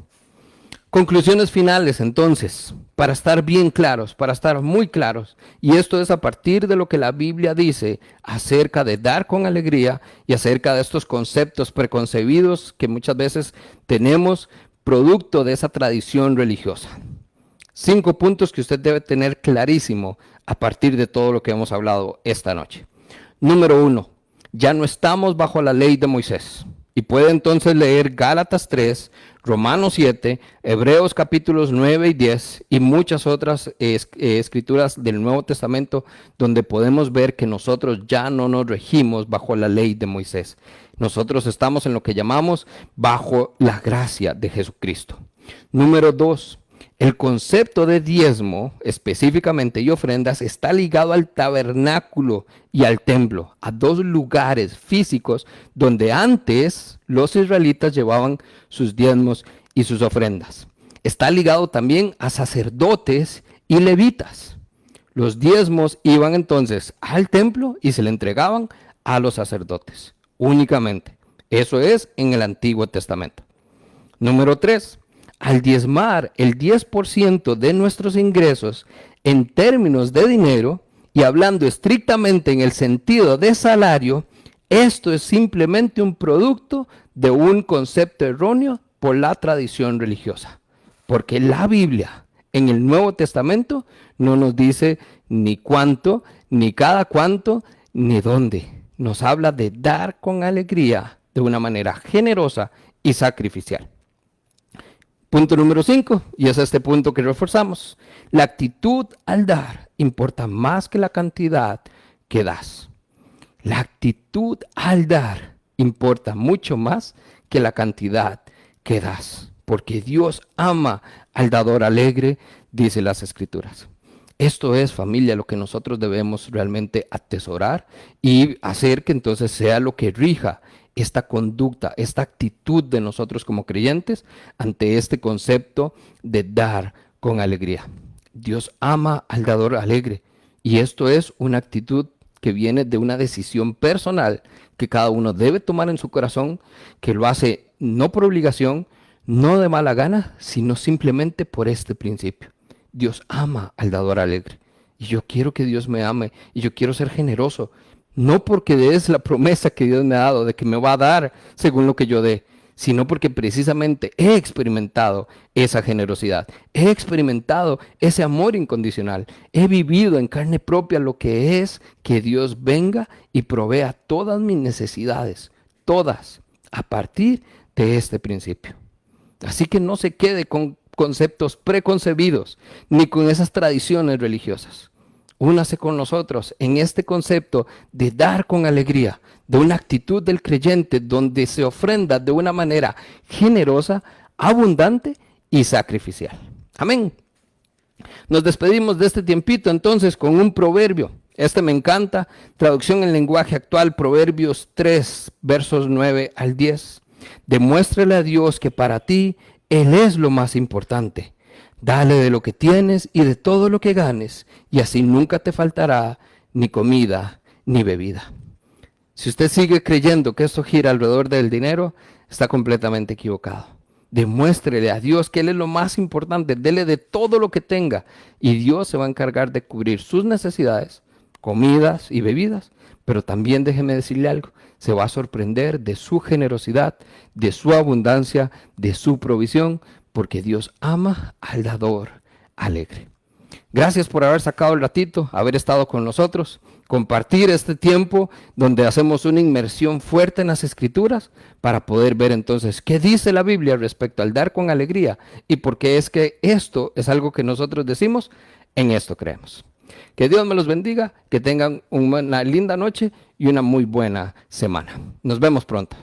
Conclusiones finales, entonces, para estar bien claros, para estar muy claros, y esto es a partir de lo que la Biblia dice acerca de dar con alegría y acerca de estos conceptos preconcebidos que muchas veces tenemos producto de esa tradición religiosa. 5 puntos que usted debe tener clarísimo a partir de todo lo que hemos hablado esta noche. Número 1, ya no estamos bajo la ley de Moisés. Y puede entonces leer Gálatas 3, Romanos 7, Hebreos capítulos 9 y 10 y muchas otras escrituras del Nuevo Testamento donde podemos ver que nosotros ya no nos regimos bajo la ley de Moisés. Nosotros estamos en lo que llamamos bajo la gracia de Jesucristo. Número 2. El concepto de diezmo, específicamente, y ofrendas, está ligado al tabernáculo y al templo, a 2 lugares físicos donde antes los israelitas llevaban sus diezmos y sus ofrendas. Está ligado también a sacerdotes y levitas. Los diezmos iban entonces al templo y se le entregaban a los sacerdotes, únicamente. Eso es en el Antiguo Testamento. Número 3. Al diezmar el 10% de nuestros ingresos en términos de dinero y hablando estrictamente en el sentido de salario, esto es simplemente un producto de un concepto erróneo por la tradición religiosa. Porque la Biblia en el Nuevo Testamento no nos dice ni cuánto, ni cada cuánto, ni dónde. Nos habla de dar con alegría de una manera generosa y sacrificial. Punto número 5, y es este punto que reforzamos. La actitud al dar importa más que la cantidad que das. La actitud al dar importa mucho más que la cantidad que das. Porque Dios ama al dador alegre, dice las Escrituras. Esto es, familia, lo que nosotros debemos realmente atesorar y hacer que entonces sea lo que rija esta conducta, esta actitud de nosotros como creyentes ante este concepto de dar con alegría. Dios ama al dador alegre y esto es una actitud que viene de una decisión personal que cada uno debe tomar en su corazón, que lo hace no por obligación, no de mala gana, sino simplemente por este principio. Dios ama al dador alegre y yo quiero que Dios me ame y yo quiero ser generoso. No porque es la promesa que Dios me ha dado de que me va a dar según lo que yo dé, sino porque precisamente he experimentado esa generosidad, he experimentado ese amor incondicional, he vivido en carne propia lo que es que Dios venga y provea todas mis necesidades, todas, a partir de este principio. Así que no se quede con conceptos preconcebidos, ni con esas tradiciones religiosas. Únase con nosotros en este concepto de dar con alegría, de una actitud del creyente donde se ofrenda de una manera generosa, abundante y sacrificial. Amén. Nos despedimos de este tiempito entonces con un proverbio. Este me encanta, traducción en lenguaje actual, Proverbios 3, versos 9 al 10. Demuéstrale a Dios que para ti Él es lo más importante. Dale de lo que tienes y de todo lo que ganes, y así nunca te faltará ni comida ni bebida. Si usted sigue creyendo que esto gira alrededor del dinero, está completamente equivocado. Demuéstrele a Dios que Él es lo más importante, dele de todo lo que tenga, y Dios se va a encargar de cubrir sus necesidades, comidas y bebidas, pero también déjeme decirle algo, se va a sorprender de su generosidad, de su abundancia, de su provisión, porque Dios ama al dador alegre. Gracias por haber sacado el ratito, haber estado con nosotros, compartir este tiempo donde hacemos una inmersión fuerte en las Escrituras para poder ver entonces qué dice la Biblia respecto al dar con alegría y por qué es que esto es algo que nosotros decimos, en esto creemos. Que Dios me los bendiga, que tengan una linda noche y una muy buena semana. Nos vemos pronto.